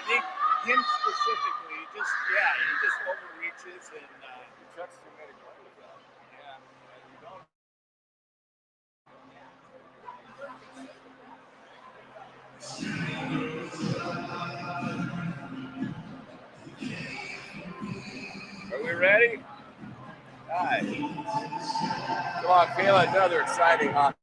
think him specifically, he just overreaches and Chuck's too many players out. yeah. Are we ready? All right. Come on, Kayla, another exciting hockey.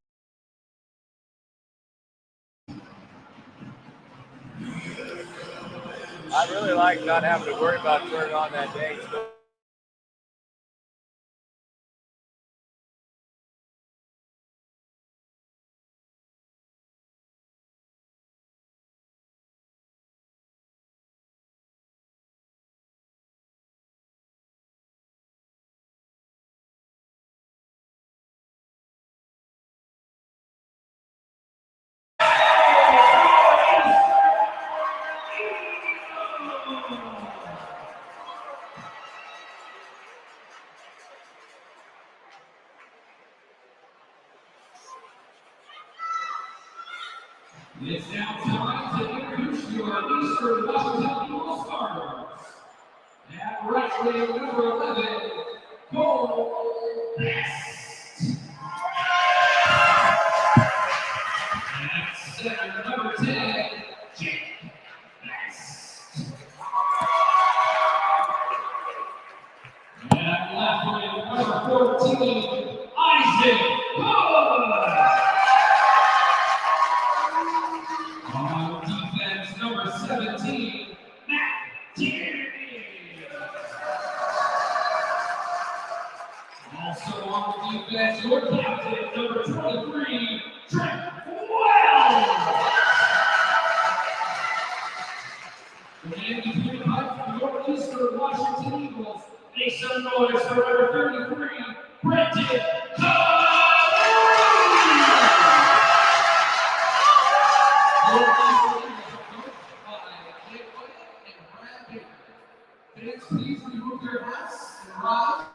I really like not having to worry about turning on that day. It's now time to introduce your Eastern Washington Eagles starters. At right wing, number 11, Cole Best. At center, number 10, Jake Best. At left wing, number 14, Isaac Hood. On defense, number 17, Matt Tierney. Also on defense, your captain, number 23, Trent Wells. And between the pipe for your Eastern Washington Eagles, make some noise for number 33, Brendan Cobb. Please remove your hats and rise.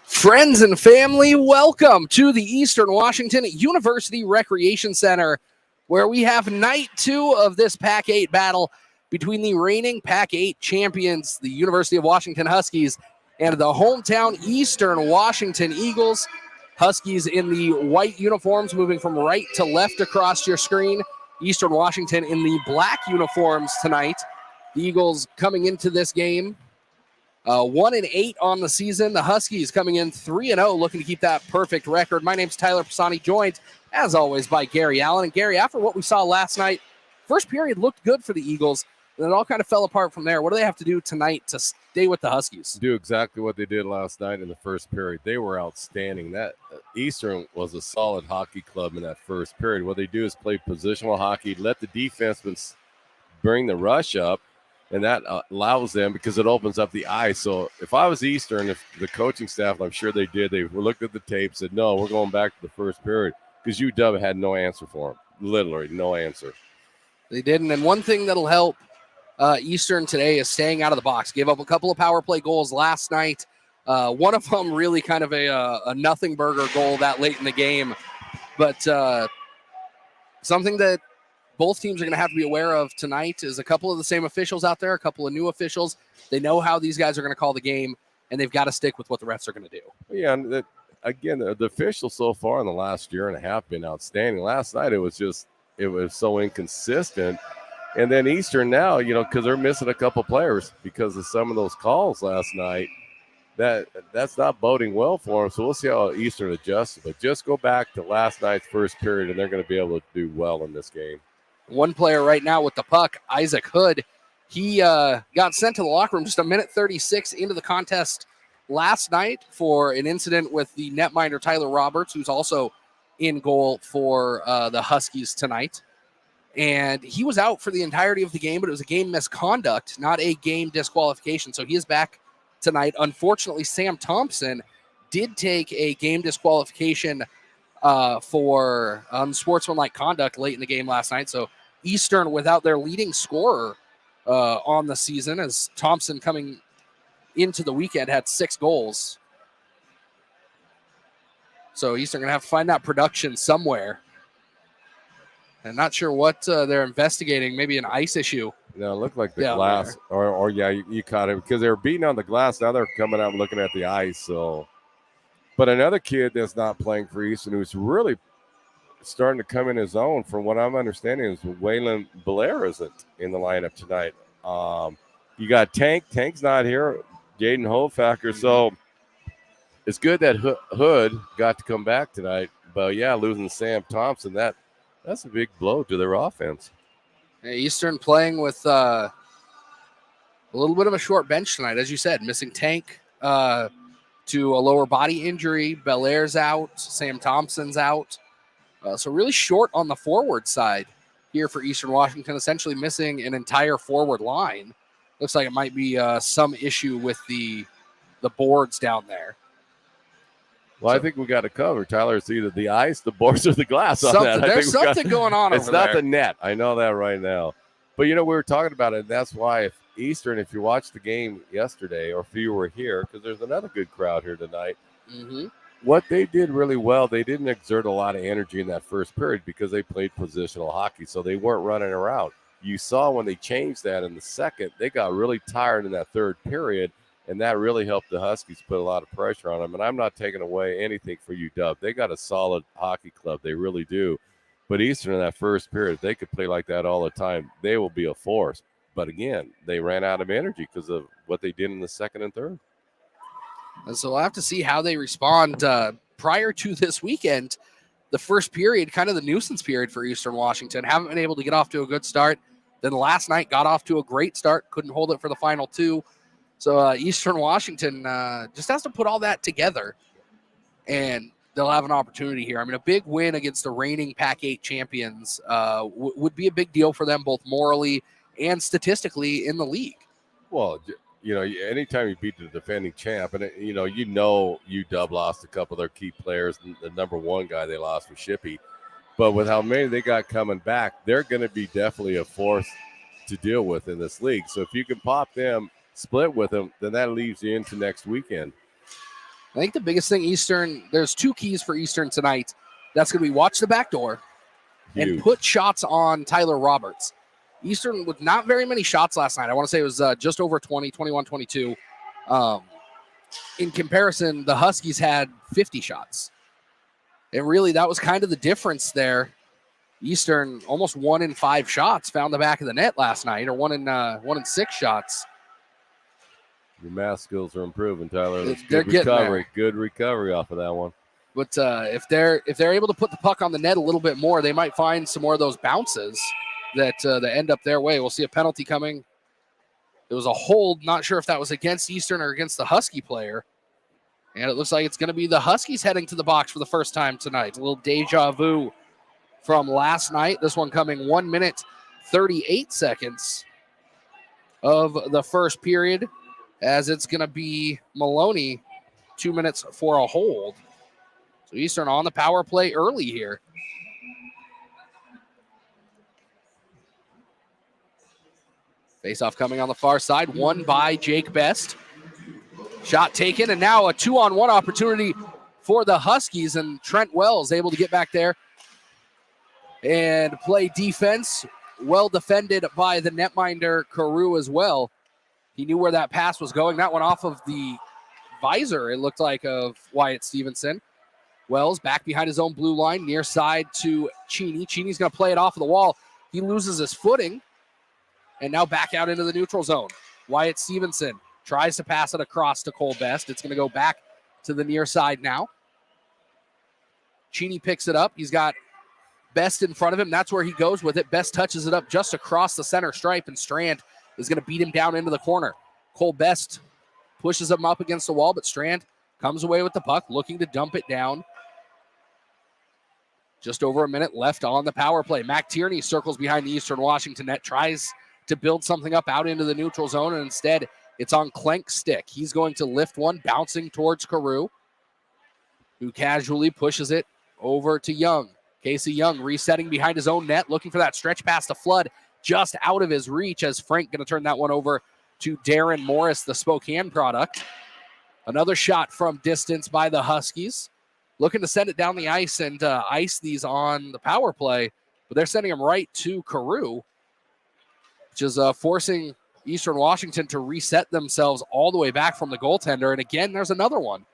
Friends and family, welcome to the Eastern Washington University Recreation Center, where we have night 2 of this Pac-8 battle between the reigning Pac-8 champions, the University of Washington Huskies, and the hometown Eastern Washington Eagles. Huskies in the white uniforms, moving from right to left across your screen. Eastern Washington in the black uniforms tonight. The Eagles coming into this game 1-8 on the season. The Huskies coming in 3-0, looking to keep that perfect record. My name's Tyler Pisani, joined, as always, by Gary Allen. And Gary, after what we saw last night, first period looked good for the Eagles. And it all kind of fell apart from there. What do they have to do tonight to stay with the Huskies? Do exactly what they did last night in the first period. They were outstanding. That Eastern was a solid hockey club in that first period. What they do is play positional hockey, let the defensemen bring the rush up, and that allows them, because it opens up the ice. So if I was Eastern, if the coaching staff, I'm sure they did, they looked at the tape, said, no, we're going back to the first period, because UW had no answer for them. Literally no answer. They didn't. And one thing that'll help Eastern today is staying out of the box. Gave up a couple of power play goals last night. One of them really kind of a nothing burger goal that late in the game. But something that both teams are going to have to be aware of tonight is a couple of the same officials out there, a couple of new officials. They know how these guys are going to call the game, and they've got to stick with what the refs are going to do. Yeah, and again, the officials so far in the last year and a half been outstanding. Last night it was so inconsistent. And then Eastern now, because they're missing a couple players because of some of those calls last night, that's not boding well for them. So we'll see how Eastern adjusts. But just go back to last night's first period, and they're going to be able to do well in this game. One player right now with the puck, Isaac Hood, he got sent to the locker room just a minute 36 into the contest last night for an incident with the netminder Tyler Roberts, who's also in goal for the Huskies tonight. And he was out for the entirety of the game, but it was a game misconduct, not a game disqualification. So he is back tonight. Unfortunately, Sam Thompson did take a game disqualification for unsportsmanlike conduct late in the game last night. So Eastern without their leading scorer on the season, as Thompson coming into the weekend had 6 goals. So Eastern going to have to find that production somewhere. I'm not sure what they're investigating. Maybe an ice issue. No, it looked like the glass. Or you caught it because they were beating on the glass. Now they're coming out and looking at the ice. So, but another kid that's not playing for Eastern who's really starting to come in his own, from what I'm understanding, is Waylon Belair isn't in the lineup tonight. You got Tank. Tank's not here. Jaden Hofacker. So it's good that Hood got to come back tonight. But, yeah, losing Sam Thompson, that's a big blow to their offense. Eastern playing with a little bit of a short bench tonight. As you said, missing Tank to a lower body injury. Belair's out. Sam Thompson's out. So really short on the forward side here for Eastern Washington, essentially missing an entire forward line. Looks like it might be some issue with the boards down there. Well, I think we got it covered, Tyler. It's either the ice, the boards, or the glass on that. There's something going on over there. It's not the net. I know that right now. But, we were talking about it, and that's why if Eastern, if you watched the game yesterday, or if you were here, because there's another good crowd here tonight, what they did really well, they didn't exert a lot of energy in that first period because they played positional hockey, so they weren't running around. You saw when they changed that in the second, they got really tired in that third period, and that really helped the Huskies put a lot of pressure on them. And I'm not taking away anything for UW. They got a solid hockey club. They really do. But Eastern in that first period, they could play like that all the time. They will be a force. But, again, they ran out of energy because of what they did in the second and third. And so we'll have to see how they respond. Prior to this weekend, the first period, kind of the nuisance period for Eastern Washington, haven't been able to get off to a good start. Then last night got off to a great start, couldn't hold it for the final 2. So Eastern Washington just has to put all that together, and they'll have an opportunity here. I mean, a big win against the reigning Pac-8 champions would be a big deal for them, both morally and statistically in the league. Well, anytime you beat the defending champ, and UW lost a couple of their key players. The number one guy they lost was Shippey. But with how many they got coming back, they're going to be definitely a force to deal with in this league. So if you can pop them, split with them, then that leaves you into next weekend. I think the biggest thing there's 2 keys for Eastern tonight. That's going to be watch the back door and put shots on Tyler Roberts. Eastern with not very many shots last night. I want to say it was just over 20, 21, 22. In comparison, the Huskies had 50 shots. And really, that was kind of the difference there. Eastern, almost 1 in 5 shots, found the back of the net last night, or 1 in 6 shots. Your math skills are improving, Tyler. That's They're good recovery. Good recovery off of that one. But if they're able to put the puck on the net a little bit more, they might find some more of those bounces that end up their way. We'll see a penalty coming. It was a hold. Not sure if that was against Eastern or against the Husky player. And it looks like it's going to be the Huskies heading to the box for the first time tonight. A little deja vu from last night. This one coming 1 minute, 38 seconds of the first period, as it's going to be Maloney, 2 minutes for a hold. So Eastern on the power play early here. Face-off coming on the far side, won by Jake Best. Shot taken, and now a 2-on-1 opportunity for the Huskies, and Trent Wells able to get back there and play defense. Well defended by the netminder Carew as well. He knew where that pass was going. That went off of the visor, it looked like, of Wyatt Stevenson. Wells back behind his own blue line, near side to Cheney. Cheney's going to play it off of the wall. He loses his footing, and now back out into the neutral zone. Wyatt Stevenson tries to pass it across to Cole Best. It's going to go back to the near side now. Cheney picks it up. He's got Best in front of him. That's where he goes with it. Best touches it up just across the center stripe, and Strand is going to beat him down into the corner. Cole Best pushes him up against the wall, but Strand comes away with the puck, looking to dump it down. Just over a minute left on the power play. Mac Tierney circles behind the Eastern Washington net, tries to build something up out into the neutral zone, and instead it's on Klenk's stick. He's going to lift one, bouncing towards Carew, who casually pushes it over to Young. Casey Young resetting behind his own net, looking for that stretch pass to Flood, just out of his reach, as Frank going to turn that one over to Darren Morris, the Spokane product. Another shot from distance by the Huskies, looking to send it down the ice and ice these on the power play, but they're sending them right to Carew, which is forcing Eastern Washington to reset themselves all the way back from the goaltender. And again, there's another one.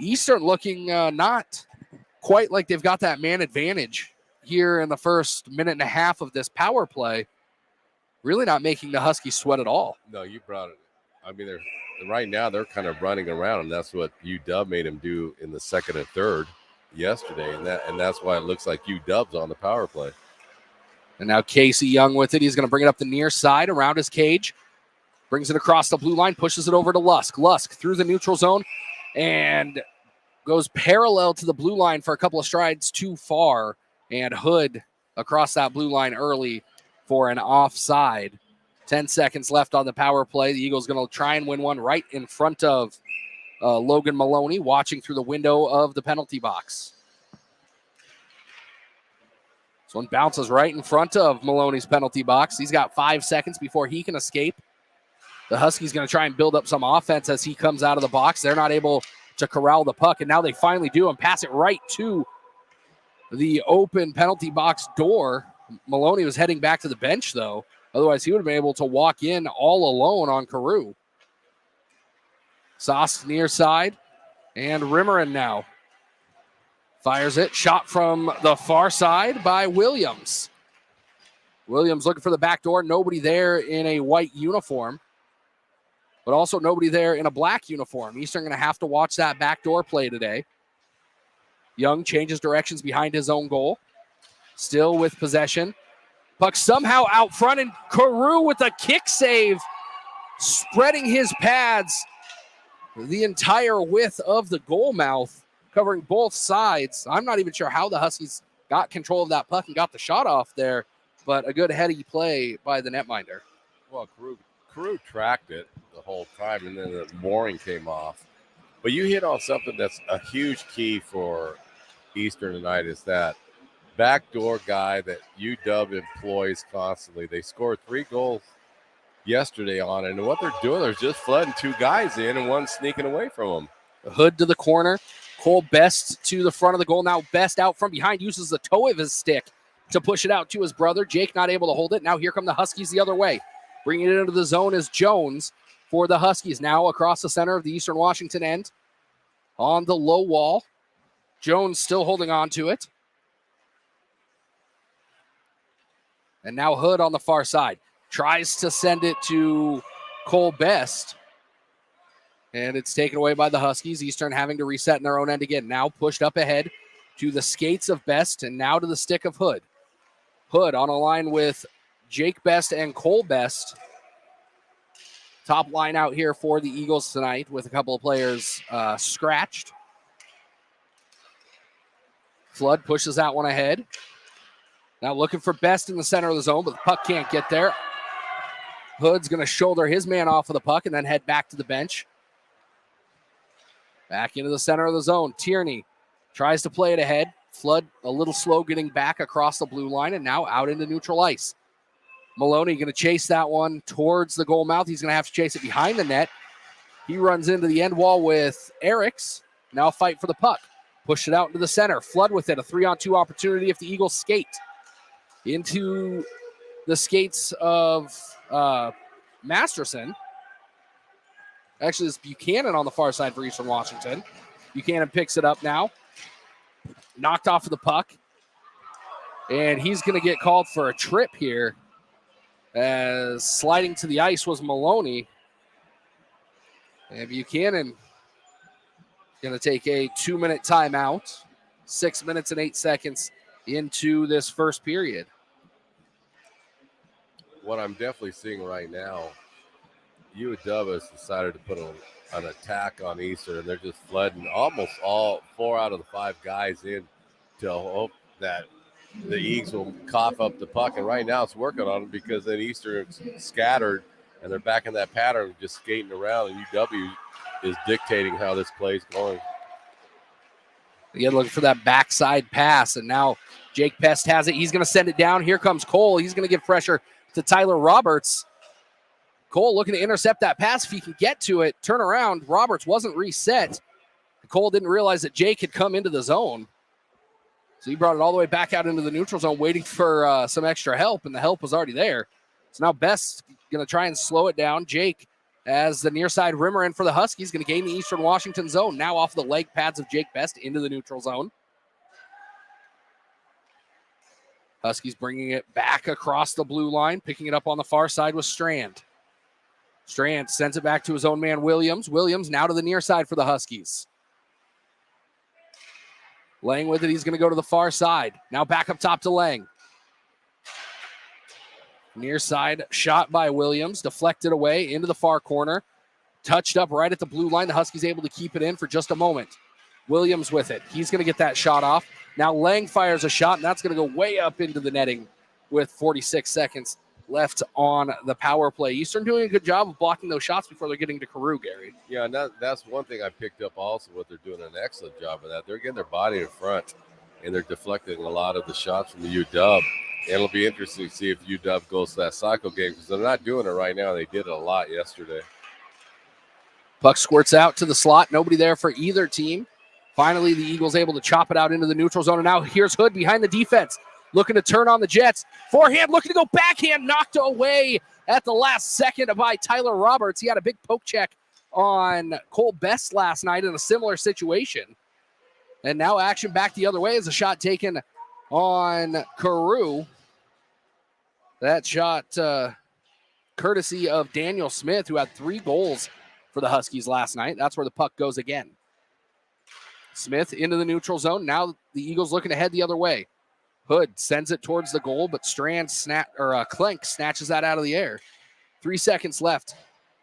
Eastern looking not quite like they've got that man advantage here in the first minute and a half of this power play. Really not making the Huskies sweat at all. No, you brought it. I mean, right now they're kind of running around, and that's what UW made them do in the second and third yesterday, and that's why it looks like UW's on the power play. And now Casey Young with it. He's going to bring it up the near side around his cage. Brings it across the blue line, pushes it over to Lusk. Lusk through the neutral zone and goes parallel to the blue line for a couple of strides too far. And Hood across that blue line early for an offside. 10 seconds left on the power play. The Eagles going to try and win one right in front of Logan Maloney, watching through the window of the penalty box. This one bounces right in front of Maloney's penalty box. He's got 5 seconds before he can escape. The Huskies going to try and build up some offense as he comes out of the box. They're not able to corral the puck, and now they finally do and pass it right to the open penalty box door. Maloney was heading back to the bench, though. Otherwise, he would have been able to walk in all alone on Carew. Sauce near side, and Rimmerin now fires it. Shot from the far side by Williams. Williams looking for the back door. Nobody there in a white uniform, but also nobody there in a black uniform. Eastern going to have to watch that backdoor play today. Young changes directions behind his own goal. Still with possession. Puck somehow out front, and Carew with a kick save, spreading his pads the entire width of the goal mouth, covering both sides. I'm not even sure how the Huskies got control of that puck and got the shot off there, but a good heady play by the netminder. Well, Carew tracked it the whole time, and then the mooring came off. But you hit on something that's a huge key for Eastern tonight, is that backdoor guy that UW employs constantly. They scored 3 goals yesterday on it, and what they're doing, they're just flooding 2 guys in and one sneaking away from them. Hood to the corner. Cole Best to the front of the goal. Now Best out from behind, uses the toe of his stick to push it out to his brother. Jake not able to hold it. Now here come the Huskies the other way. Bringing it into the zone is Jones for the Huskies. Now across the center of the Eastern Washington end. On the low wall. Jones still holding on to it. And now Hood on the far side. Tries to send it to Cole Best. And it's taken away by the Huskies. Eastern having to reset in their own end again. Now pushed up ahead to the skates of Best and now to the stick of Hood. Hood on a line with Jake Best and Cole Best. Top line out here for the Eagles tonight with a couple of players scratched. Flood pushes that one ahead. Now looking for Best in the center of the zone, but the puck can't get there. Hood's going to shoulder his man off of the puck and then head back to the bench. Back into the center of the zone. Tierney tries to play it ahead. Flood a little slow getting back across the blue line and now out into neutral ice. Maloney going to chase that one towards the goal mouth. He's going to have to chase it behind the net. He runs into the end wall with Eriks. Now fight for the puck. Push it out into the center. Flood with it. A 3-on-2 opportunity if the Eagles skate. Into the skates of Masterson. Actually, it's Buchanan on the far side for Eastern Washington. Buchanan picks it up now. Knocked off of the puck. And he's going to get called for a trip here. As sliding to the ice was Maloney. And Buchanan going to take a 2-minute timeout. 6 minutes and 8 seconds into this first period. What I'm definitely seeing right now, UW has decided to put an attack on Eastern, and they're just flooding almost all 4 out of the 5 guys in to hope that the Eagles will cough up the puck. And right now it's working on them because then Eastern's scattered and they're back in that pattern of just skating around, and UW is dictating how this play's going. Again, looking for that backside pass, and now Jake Best has it. He's going to send it down. Here comes Cole. He's going to give pressure to Tyler Roberts. Cole looking to intercept that pass if he can get to it. Turn around. Roberts wasn't reset. Cole didn't realize that Jake had come into the zone. So he brought it all the way back out into the neutral zone, waiting for some extra help, and the help was already there. So now Best going to try and slow it down. Jake, as the near side rimmer in for the Huskies, going to gain the Eastern Washington zone. Now off the leg pads of Jake Best into the neutral zone. Huskies bringing it back across the blue line, picking it up on the far side with Strand. Strand sends it back to his own man, Williams. Williams now to the near side for the Huskies. Lang with it. He's going to go to the far side. Now back up top to Lang. Near side shot by Williams. Deflected away into the far corner. Touched up right at the blue line. The Huskies able to keep it in for just a moment. Williams with it. He's going to get that shot off. Now Lang fires a shot, and that's going to go way up into the netting with 46 seconds left on the power play. Eastern doing a good job of blocking those shots before they're getting to Carew, Gary. Yeah, and that's one thing I picked up also, what they're doing an excellent job of that. They're getting their body in front, and they're deflecting a lot of the shots from the UW. And it'll be interesting to see if UW goes to that cycle game because they're not doing it right now. They did it a lot yesterday. Puck squirts out to the slot. Nobody there for either team. Finally, the Eagles able to chop it out into the neutral zone. And now here's Hood behind the defense, looking to turn on the Jets. Forehand, looking to go backhand, knocked away at the last second by Tyler Roberts. He had a big poke check on Cole Best last night in a similar situation. And now action back the other way as a shot taken on Carew. That shot courtesy of Daniel Smith, who had 3 goals for the Huskies last night. That's where the puck goes again. Smith into the neutral zone. Now the Eagles looking to head the other way. Hood sends it towards the goal, but Klenk snatches that out of the air. 3 seconds left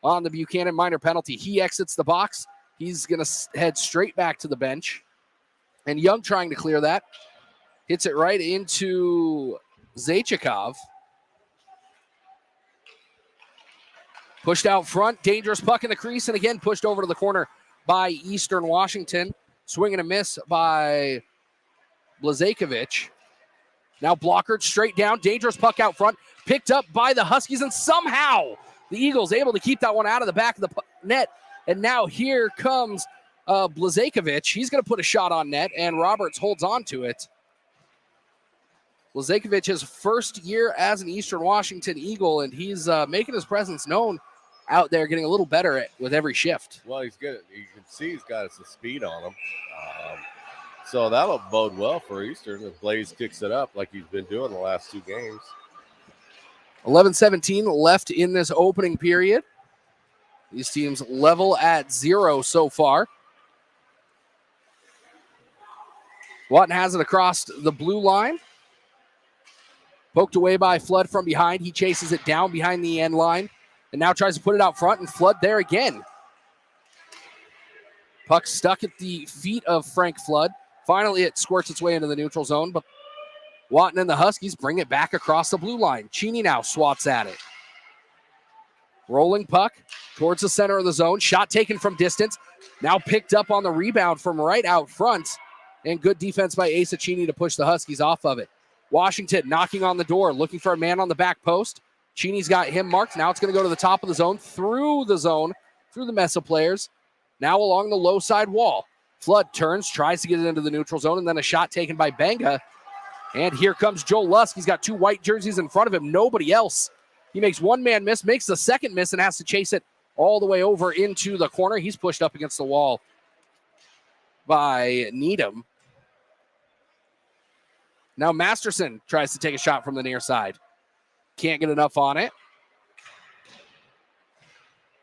on the Buchanan minor penalty. He exits the box. He's going to head straight back to the bench. And Young trying to clear that. Hits it right into Zaychikov. Pushed out front. Dangerous puck in the crease. And again, pushed over to the corner by Eastern Washington. Swing and a miss by Blazekovic. Now blockered straight down. Dangerous puck out front. Picked up by the Huskies. And somehow the Eagles able to keep that one out of the back of the net. And now here comes Blazekovic. He's going to put a shot on net. And Roberts holds on to it. Blazekovic, his first year as an Eastern Washington Eagle. And he's making his presence known out there, getting a little better with every shift. Well, he's good. You can see he's got some speed on him. So that'll bode well for Eastern if Blaze kicks it up like he's been doing the last 2 games. 11-17 left in this opening period. These teams level at 0 so far. Watton has it across the blue line. Poked away by Flood from behind. He chases it down behind the end line and now tries to put it out front, and Flood there again. Puck stuck at the feet of Frank Flood. Finally, it squirts its way into the neutral zone, but Watton and the Huskies bring it back across the blue line. Cheney now swats at it. Rolling puck towards the center of the zone. Shot taken from distance. Now picked up on the rebound from right out front. And good defense by ACHA Cheney to push the Huskies off of it. Washington knocking on the door, looking for a man on the back post. Cheney's got him marked. Now it's going to go to the top of the zone, through the mess of players. Now along the low side wall. Flood turns, tries to get it into the neutral zone, and then a shot taken by Benga. And here comes Joe Lusk. He's got two white jerseys in front of him, nobody else. He makes one man miss, makes the second miss, and has to chase it all the way over into the corner. He's pushed up against the wall by Needham. Now Masterson tries to take a shot from the near side. Can't get enough on it.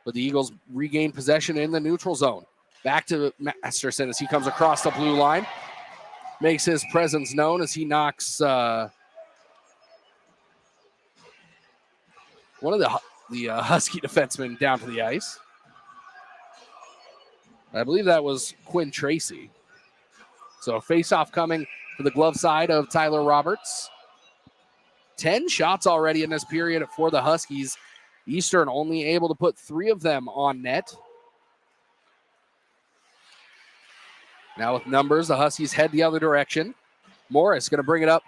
But the Eagles regain possession in the neutral zone. Back to Masterson as he comes across the blue line. Makes his presence known as he knocks one of the Husky defensemen down to the ice. I believe that was Quinn Tracy. So a face-off coming for the glove side of Tyler Roberts. 10 shots already in this period for the Huskies. Eastern only able to put 3 of them on net. Now with numbers, the Huskies head the other direction. Morris going to bring it up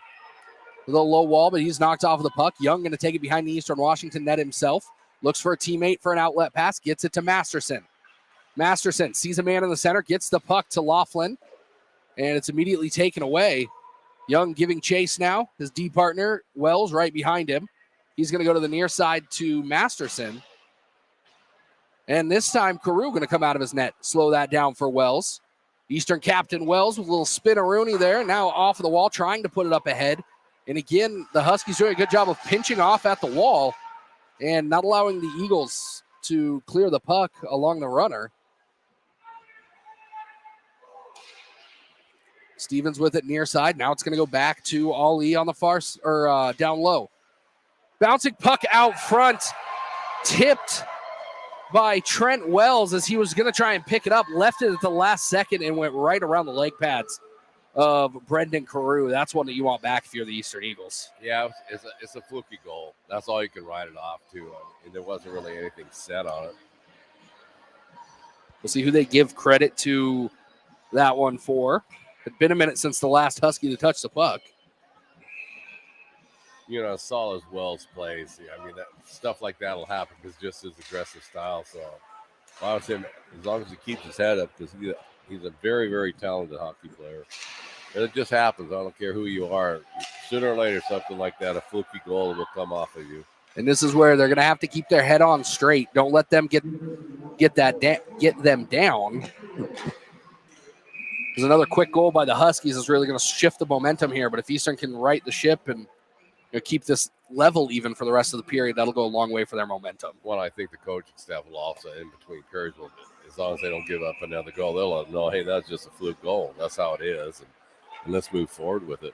with a low wall, but he's knocked off of the puck. Young going to take it behind the Eastern Washington net himself. Looks for a teammate for an outlet pass. Gets it to Masterson. Masterson sees a man in the center. Gets the puck to Laughlin. And it's immediately taken away. Young giving chase now. His D partner, Wells, right behind him. He's going to go to the near side to Masterson. And this time, Carew going to come out of his net. Slow that down for Wells. Eastern captain Wells with a little spin-a-rooney there. Now off of the wall, trying to put it up ahead. And again, the Huskies doing a good job of pinching off at the wall and not allowing the Eagles to clear the puck along the runner. Stevens with it near side. Now it's going to go back to Ali on the far, down low. Bouncing puck out front. Tipped by Trent Wells as he was going to try and pick it up. Left it at the last second and went right around the leg pads of Brendan Carew. That's one that you want back if you're the Eastern Eagles. Yeah, it's a fluky goal. That's all you can write it off to. And there wasn't really anything set on it. We'll see who they give credit to that one for. It's been a minute since the last Husky to touch the puck. You know, as solid as Wells plays, I mean, stuff like that will happen because just his aggressive style. So I would say as long as he keeps his head up, because he's a very, very talented hockey player. And it just happens. I don't care who you are. Sooner or later, something like that, a fluky goal will come off of you. And this is where they're going to have to keep their head on straight. Don't let them get them down. Because another quick goal by the Huskies is really going to shift the momentum here. But if Eastern can right the ship and keep this level even for the rest of the period, that'll go a long way for their momentum. Well, I think the coaching staff will also, in between periods, as long as they don't give up another goal, they'll let them know, hey, that's just a fluke goal. That's how it is. And let's move forward with it.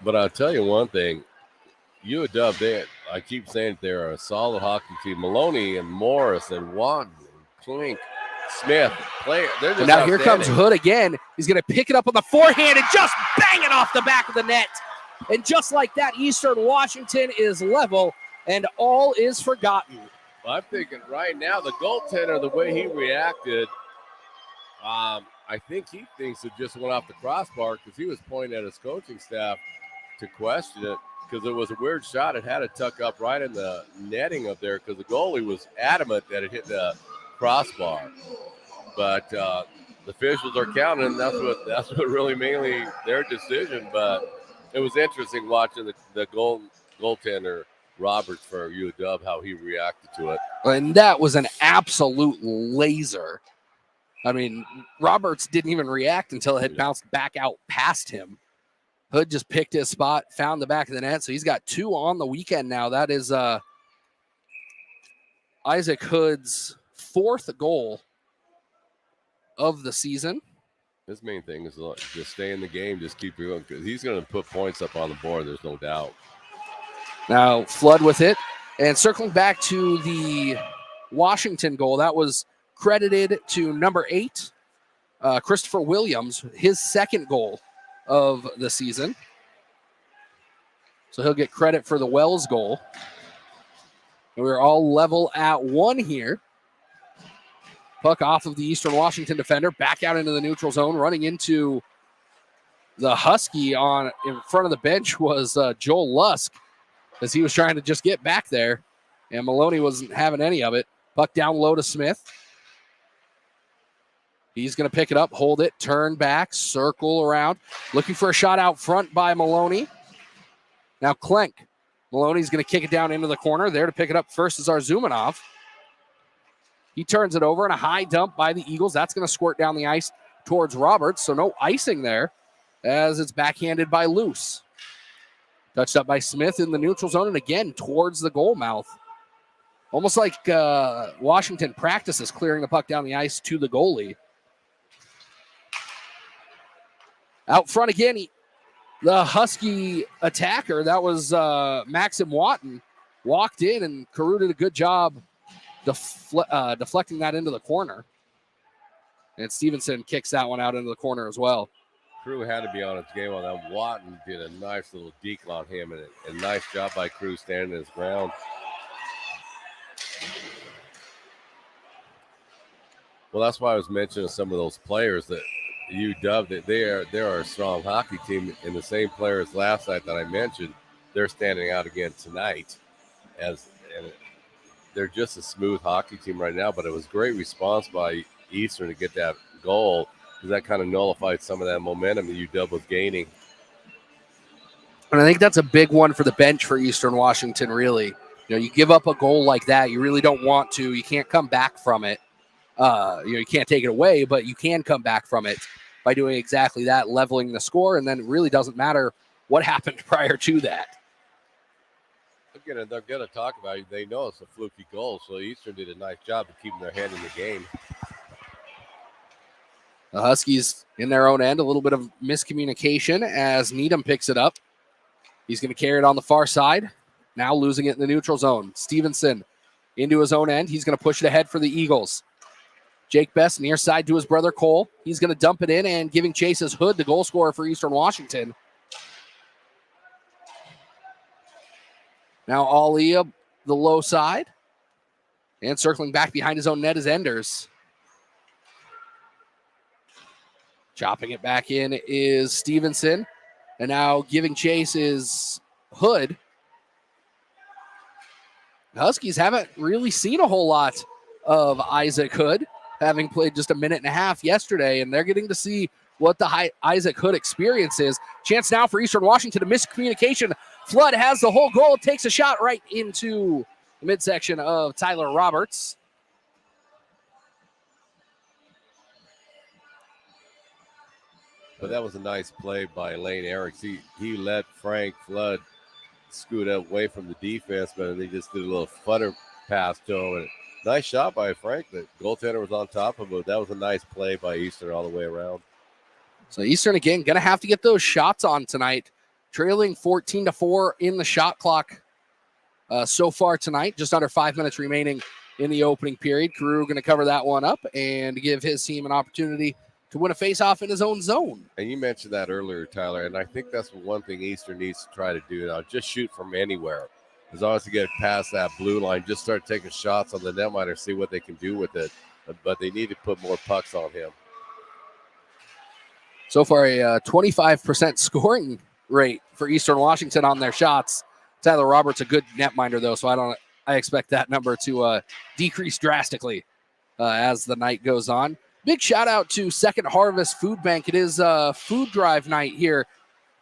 But I'll tell you one thing. UW, I keep saying they're a solid hockey team. Maloney and Morris and Watton and Klink, Smith, player. They're just now here comes Hood again. He's going to pick it up on the forehand and just bang it off the back of the net. And just like that, Eastern Washington is level and all is forgotten. Well, I'm thinking right now, the goaltender, the way he reacted, I think he thinks it just went off the crossbar because he was pointing at his coaching staff to question it because it was a weird shot. It had to tuck up right in the netting up there because the goalie was adamant that it hit the crossbar. But the officials are counting. That's what really mainly their decision. But it was interesting watching the goaltender Roberts for UW, how he reacted to it. And that was an absolute laser. I mean, Roberts didn't even react until it had bounced back out past him. Hood just picked his spot, found the back of the net. So he's got 2 on the weekend now. That is Isaac Hood's 4th goal of the season. His main thing is just stay in the game, just keep going, because he's going to put points up on the board. There's no doubt. Now Flood with it, and circling back to the Washington goal, that was credited to number 8, Christopher Williams, his second goal of the season. So he'll get credit for the Wells goal. And we're all level at 1 here. Puck off of the Eastern Washington defender, back out into the neutral zone, running into the Husky in front of the bench was Joel Lusk, as he was trying to just get back there, and Maloney wasn't having any of it. Puck down low to Smith. He's going to pick it up, hold it, turn back, circle around, looking for a shot out front by Maloney. Now Klenk. Maloney's going to kick it down into the corner. There to pick it up first is Arzumanov. He turns it over, and a high dump by the Eagles. That's going to squirt down the ice towards Roberts, so no icing there as it's backhanded by Luce. Touched up by Smith in the neutral zone, and again towards the goal mouth. Almost like Washington practices clearing the puck down the ice to the goalie. Out front again, the Husky attacker, that was Maxim Watton, walked in, and Carew did a good job deflecting that into the corner. And Stevenson kicks that one out into the corner as well. Crew had to be on its game on that. Watton did a nice little decel on him, and a nice job by Crew standing his ground. Well, that's why I was mentioning some of those players that UW, that they're a strong hockey team, and the same players last night that I mentioned, they're standing out again tonight. And they're just a smooth hockey team right now, but it was great response by Eastern to get that goal, because that kind of nullified some of that momentum that UW was gaining. And I think that's a big one for the bench for Eastern Washington, really. You give up a goal like that, you really don't want to. You can't come back from it. You can't take it away, but you can come back from it by doing exactly that, leveling the score, and then it really doesn't matter what happened prior to that. They're going to talk about it. They know it's a fluky goal, so Eastern did a nice job of keeping their head in the game. The Huskies in their own end, a little bit of miscommunication as Needham picks it up. He's going to carry it on the far side, now losing it in the neutral zone. Stevenson into his own end. He's going to push it ahead for the Eagles. Jake Best near side to his brother Cole. He's going to dump it in, and giving chase is Hood, the goal scorer for Eastern Washington. Now Ali up the low side. And circling back behind his own net is Enders. Chopping it back in is Stevenson. And now giving chase is Hood. The Huskies haven't really seen a whole lot of Isaac Hood, having played just a minute and a half yesterday, and they're getting to see what the Isaac Hood experience is. Chance now for Eastern Washington, a miscommunication. Flood has the whole goal, takes a shot right into the midsection of Tyler Roberts. But that was a nice play by Lane Eriks. He let Frank Flood scoot away from the defense, but they just did a little flutter pass to him. And nice shot by Frank. The goaltender was on top of it. That was a nice play by Eastern all the way around. So Eastern, again, going to have to get those shots on tonight. Trailing 14-4 in the shot clock so far tonight. Just under 5 minutes remaining in the opening period. Carew going to cover that one up and give his team an opportunity to win a faceoff in his own zone. And you mentioned that earlier, Tyler, and I think that's one thing Eastern needs to try to do now. Just shoot from anywhere. As long as you get past that blue line, just start taking shots on the netminder, see what they can do with it. But they need to put more pucks on him. So far, a 25% scoring rate for Eastern Washington on their shots. Tyler Roberts, a good netminder, though, so I expect that number to decrease drastically as the night goes on. Big shout out to Second Harvest Food Bank. It is food drive night here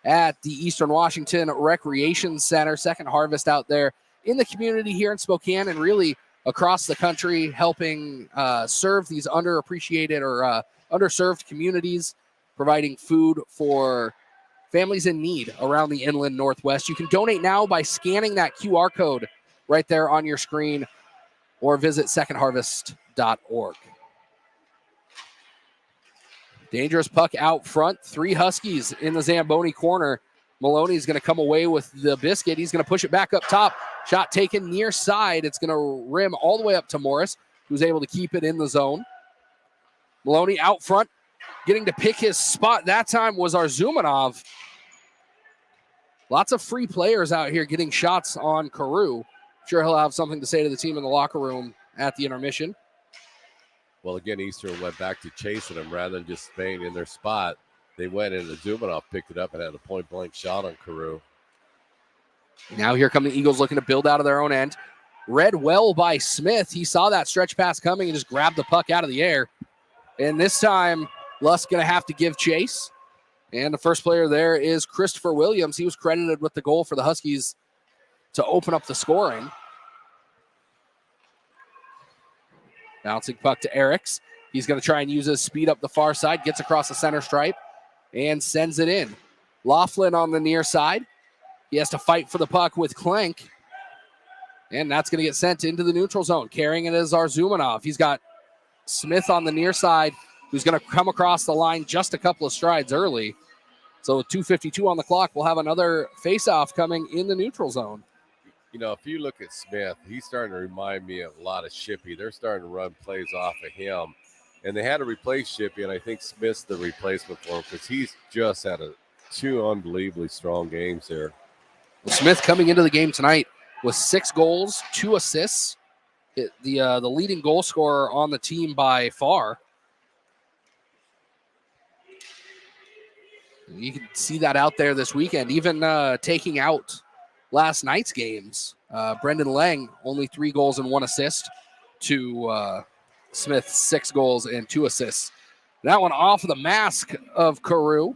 at the Eastern Washington Recreation Center. Second Harvest out there in the community here in Spokane and really across the country, helping serve these underappreciated or underserved communities, providing food for families in need around the inland Northwest. You can donate now by scanning that QR code right there on your screen or visit secondharvest.org. Dangerous puck out front. 3 Huskies in the Zamboni corner. Maloney's going to come away with the biscuit. He's going to push it back up top. Shot taken near side. It's going to rim all the way up to Morris, who's able to keep it in the zone. Maloney out front, getting to pick his spot. That time was Arzumanov. Lots of free players out here getting shots on Carew. Sure, he'll have something to say to the team in the locker room at the intermission. Well, again, Eastern went back to chasing them rather than just staying in their spot. They went in, and Zumanov picked it up and had a point-blank shot on Carew. Now here come the Eagles looking to build out of their own end. Read well by Smith. He saw that stretch pass coming and just grabbed the puck out of the air. And this time, Lusk going to have to give chase. And the first player there is Christopher Williams. He was credited with the goal for the Huskies to open up the scoring. Bouncing puck to Eriks. He's going to try and use his speed up the far side. Gets across the center stripe and sends it in. Laughlin on the near side. He has to fight for the puck with Klenk. And that's going to get sent into the neutral zone. Carrying it is Arzumanov. He's got Smith on the near side, who's going to come across the line just a couple of strides early. So with 2:52 on the clock, we'll have another face-off coming in the neutral zone. You know, if you look at Smith, he's starting to remind me of a lot of Shippey. They're starting to run plays off of him. And they had to replace Shippey, and I think Smith's the replacement for him because he's just had 2 unbelievably strong games here. Smith coming into the game tonight with 6 goals, 2 assists. The leading goal scorer on the team by far. You can see that out there this weekend, even taking out last night's games. Brendan Lang, only 3 goals and 1 assist to Smith, 6 goals and 2 assists. That one off of the mask of Carew.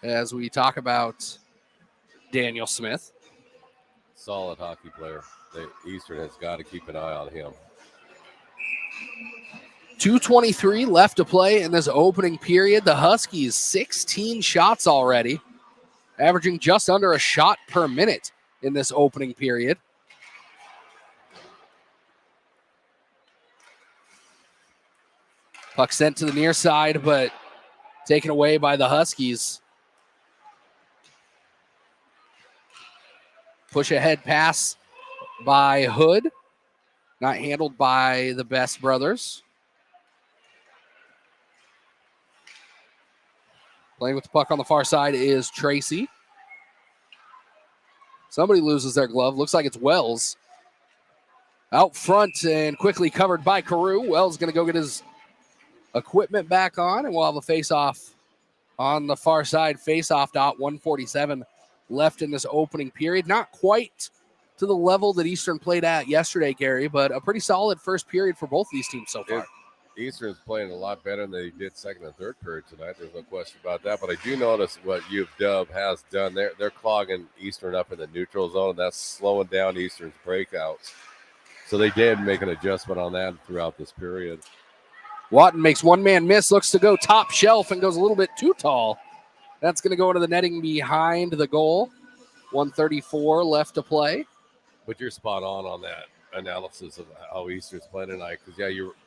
As we talk about Daniel Smith. Solid hockey player. Eastern has got to keep an eye on him. 2:23 left to play in this opening period. The Huskies, 16 shots already, averaging just under a shot per minute in this opening period. Puck sent to the near side, but taken away by the Huskies. Push ahead pass by Hood. Not handled by the Best brothers. Playing with the puck on the far side is Tracy. Somebody loses their glove. Looks like it's Wells. Out front and quickly covered by Carew. Wells going to go get his equipment back on, and we'll have a face-off on the far side. Face-off dot, 1:47 left in this opening period. Not quite to the level that Eastern played at yesterday, Gary, but a pretty solid first period for both of these teams so far. Eastern's playing a lot better than they did second and third period tonight. There's no question about that. But I do notice what UW has done. They're clogging Eastern up in the neutral zone, and that's slowing down Eastern's breakouts. So they did make an adjustment on that throughout this period. Watton makes one man miss, looks to go top shelf and goes a little bit too tall. That's going to go into the netting behind the goal. 1:34 left to play. But you're spot on that analysis of how Eastern's playing tonight. Because,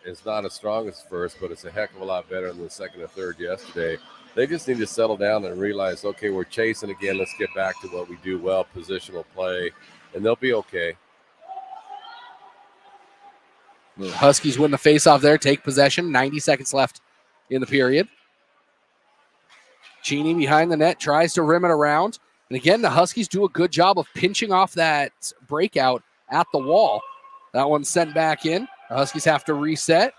it's not as strong as first, but it's a heck of a lot better than the second and third yesterday. They just need to settle down and realize, okay, we're chasing again. Let's get back to what we do well, positional play, and they'll be okay. The Huskies win the faceoff there, take possession. 90 seconds left in the period. Cheney behind the net, tries to rim it around. And again, the Huskies do a good job of pinching off that breakout at the wall. That one's sent back in. The Huskies have to reset.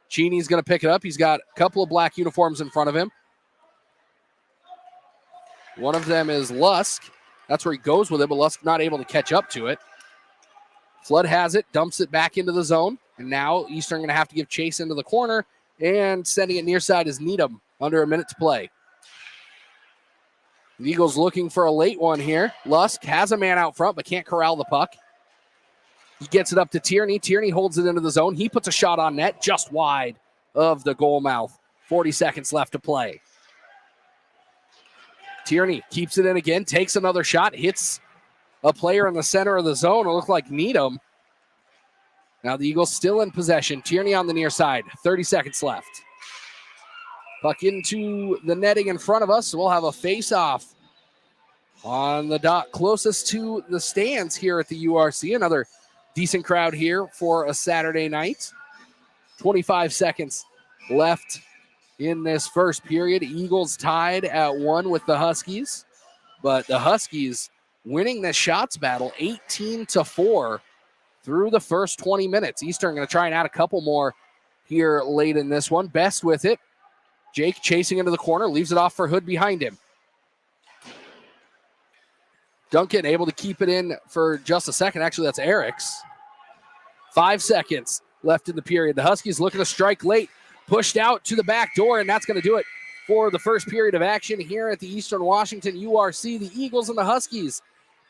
Cheney's going to pick it up. He's got a couple of black uniforms in front of him. One of them is Lusk. That's where he goes with it, but Lusk not able to catch up to it. Flood has it, dumps it back into the zone. And now Eastern going to have to give chase into the corner. And sending it near side is Needham. Under a minute to play. The Eagles looking for a late one here. Lusk has a man out front, but can't corral the puck. He gets it up to Tierney. Tierney holds it into the zone. He puts a shot on net just wide of the goal mouth. 40 seconds left to play. Tierney keeps it in again, takes another shot, hits a player in the center of the zone. It looked like Needham. Now the Eagles still in possession. Tierney on the near side. 30 seconds left. Puck into the netting in front of us. So we'll have a face-off on the dot closest to the stands here at the URC. Another decent crowd here for a Saturday night. 25 seconds left in this first period. Eagles tied at 1 with the Huskies, but the Huskies winning this shots battle 18-4 through the first 20 minutes. Eastern going to try and add a couple more here late in this one. Best with it. Jake chasing into the corner, leaves it off for Hood behind him. Duncan able to keep it in for just a second. Actually, that's Eric's. 5 seconds left in the period. The Huskies looking to strike late. Pushed out to the back door, and that's going to do it for the first period of action here at the Eastern Washington URC. The Eagles and the Huskies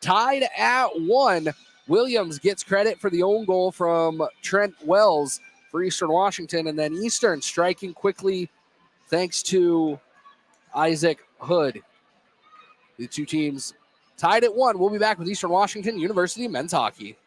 tied at 1. Williams gets credit for the own goal from Trent Wells for Eastern Washington, and then Eastern striking quickly thanks to Isaac Hood. The two teams tied at 1. We'll be back with Eastern Washington University men's hockey.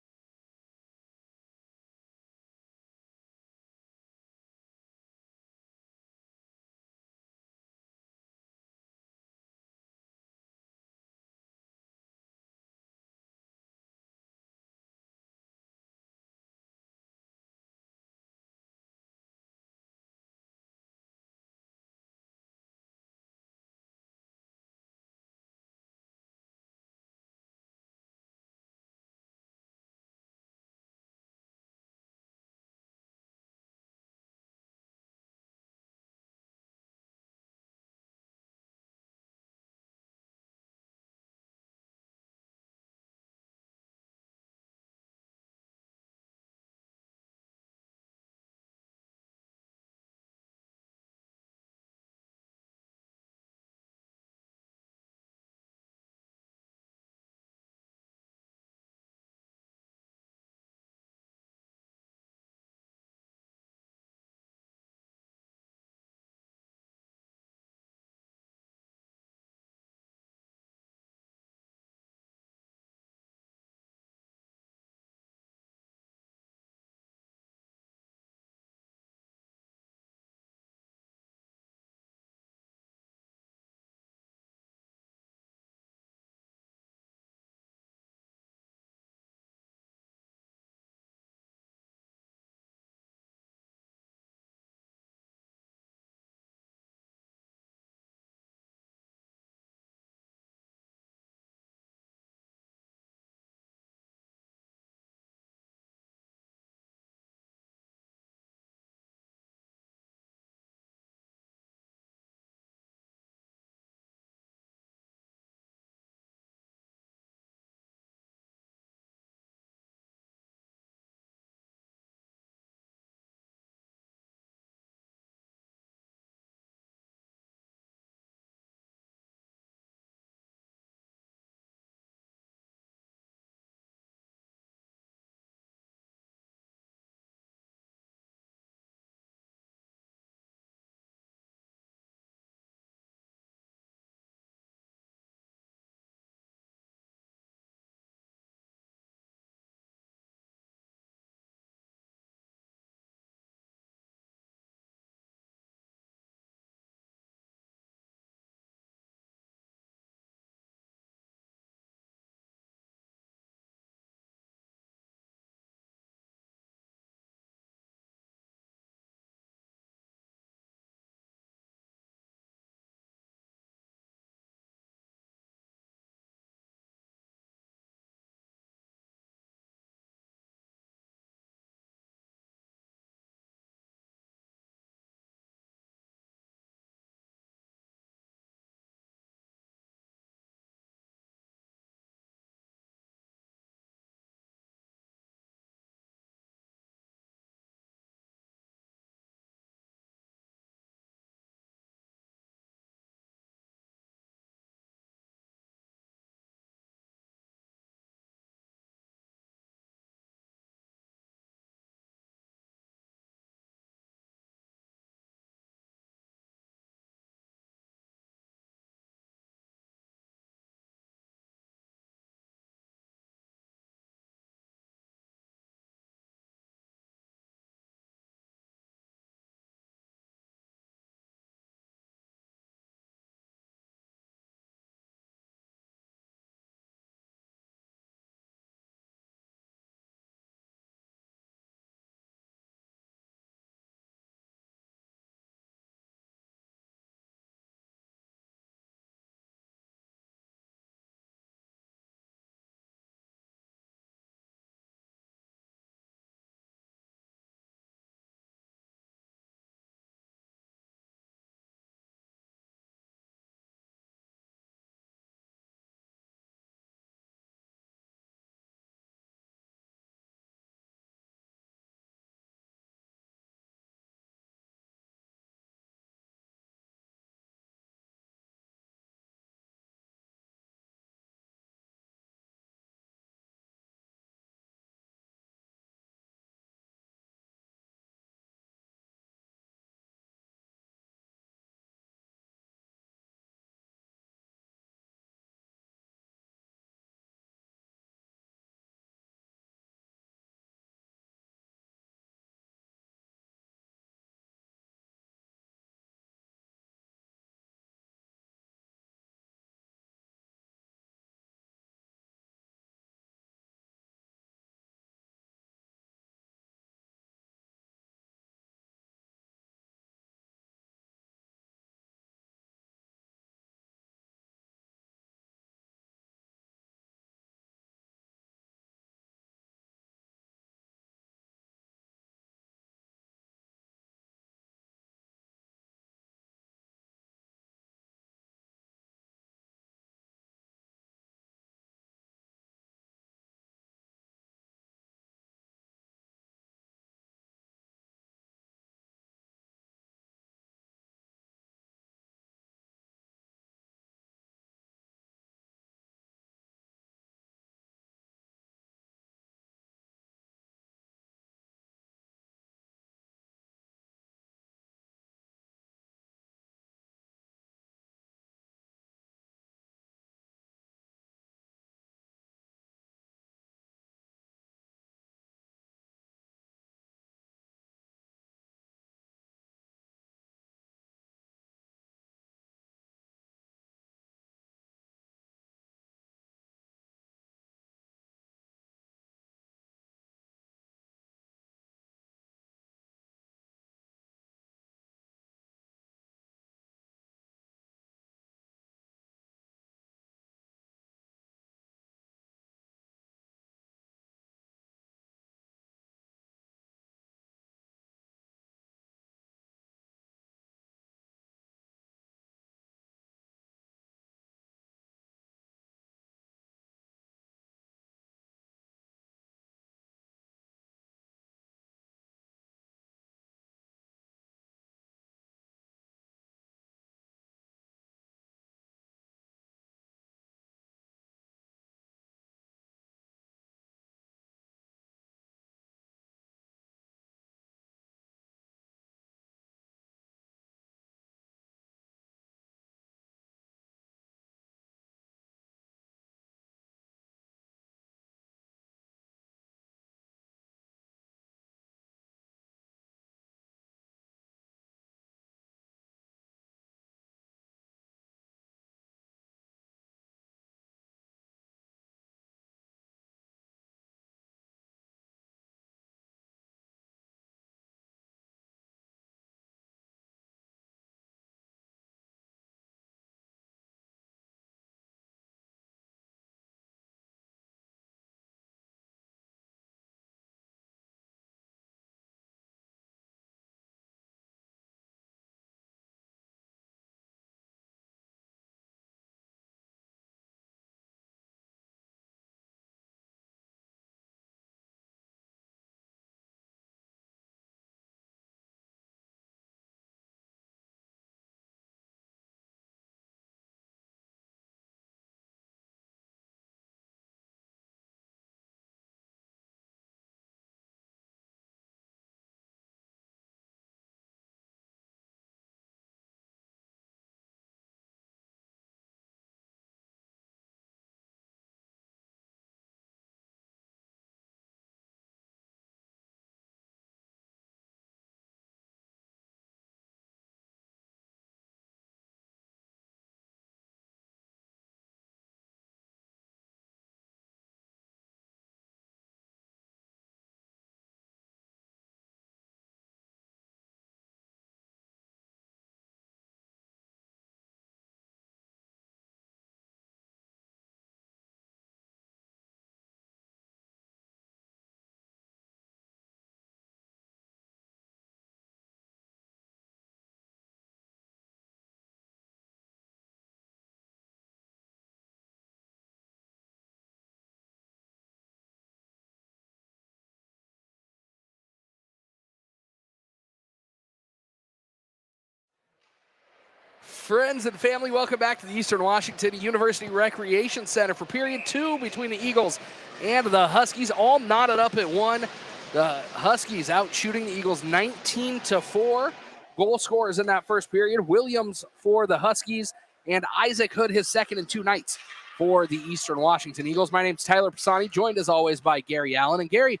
Friends and family, welcome back to the Eastern Washington University Recreation Center for period 2 between the Eagles and the Huskies, all knotted up at 1. The Huskies out shooting the Eagles 19-4. Goal scorers in that first period, Williams for the Huskies and Isaac Hood, his second in 2 nights for the Eastern Washington Eagles. My name's Tyler Pisani, joined as always by Gary Allen. And Gary,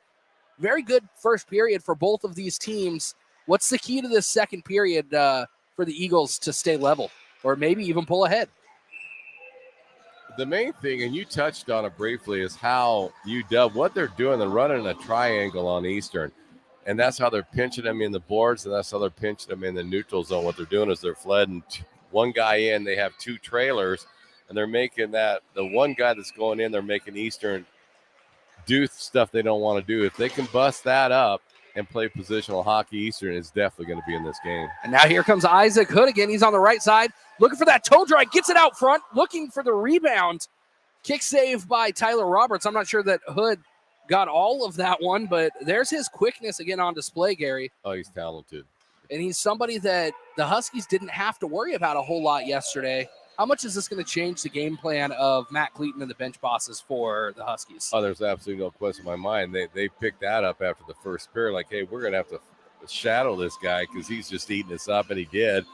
very good first period for both of these teams. What's the key to this second period for the Eagles to stay level or maybe even pull ahead? The main thing, and you touched on it briefly, is how UW, what they're doing, they're running a triangle on Eastern. And that's how they're pinching them in the boards, and that's how they're pinching them in the neutral zone. What they're doing is they're flooding one guy in. They have 2 trailers, and they're making that, the one guy that's going in, they're making Eastern do stuff they don't want to do. If they can bust that up and play positional hockey, Eastern is definitely going to be in this game. And now here comes Isaac Hood again. He's on the right side, looking for that toe drag, gets it out front, looking for the rebound. Kick save by Tyler Roberts. I'm not sure that Hood got all of that one, but there's his quickness again on display, Gary. Oh, he's talented. And he's somebody that the Huskies didn't have to worry about a whole lot yesterday. How much is this going to change the game plan of Matt Cleaton and the bench bosses for the Huskies? Oh, there's absolutely no question in my mind. They picked that up after the first period, like, hey, we're going to have to shadow this guy because he's just eating us up, and he did.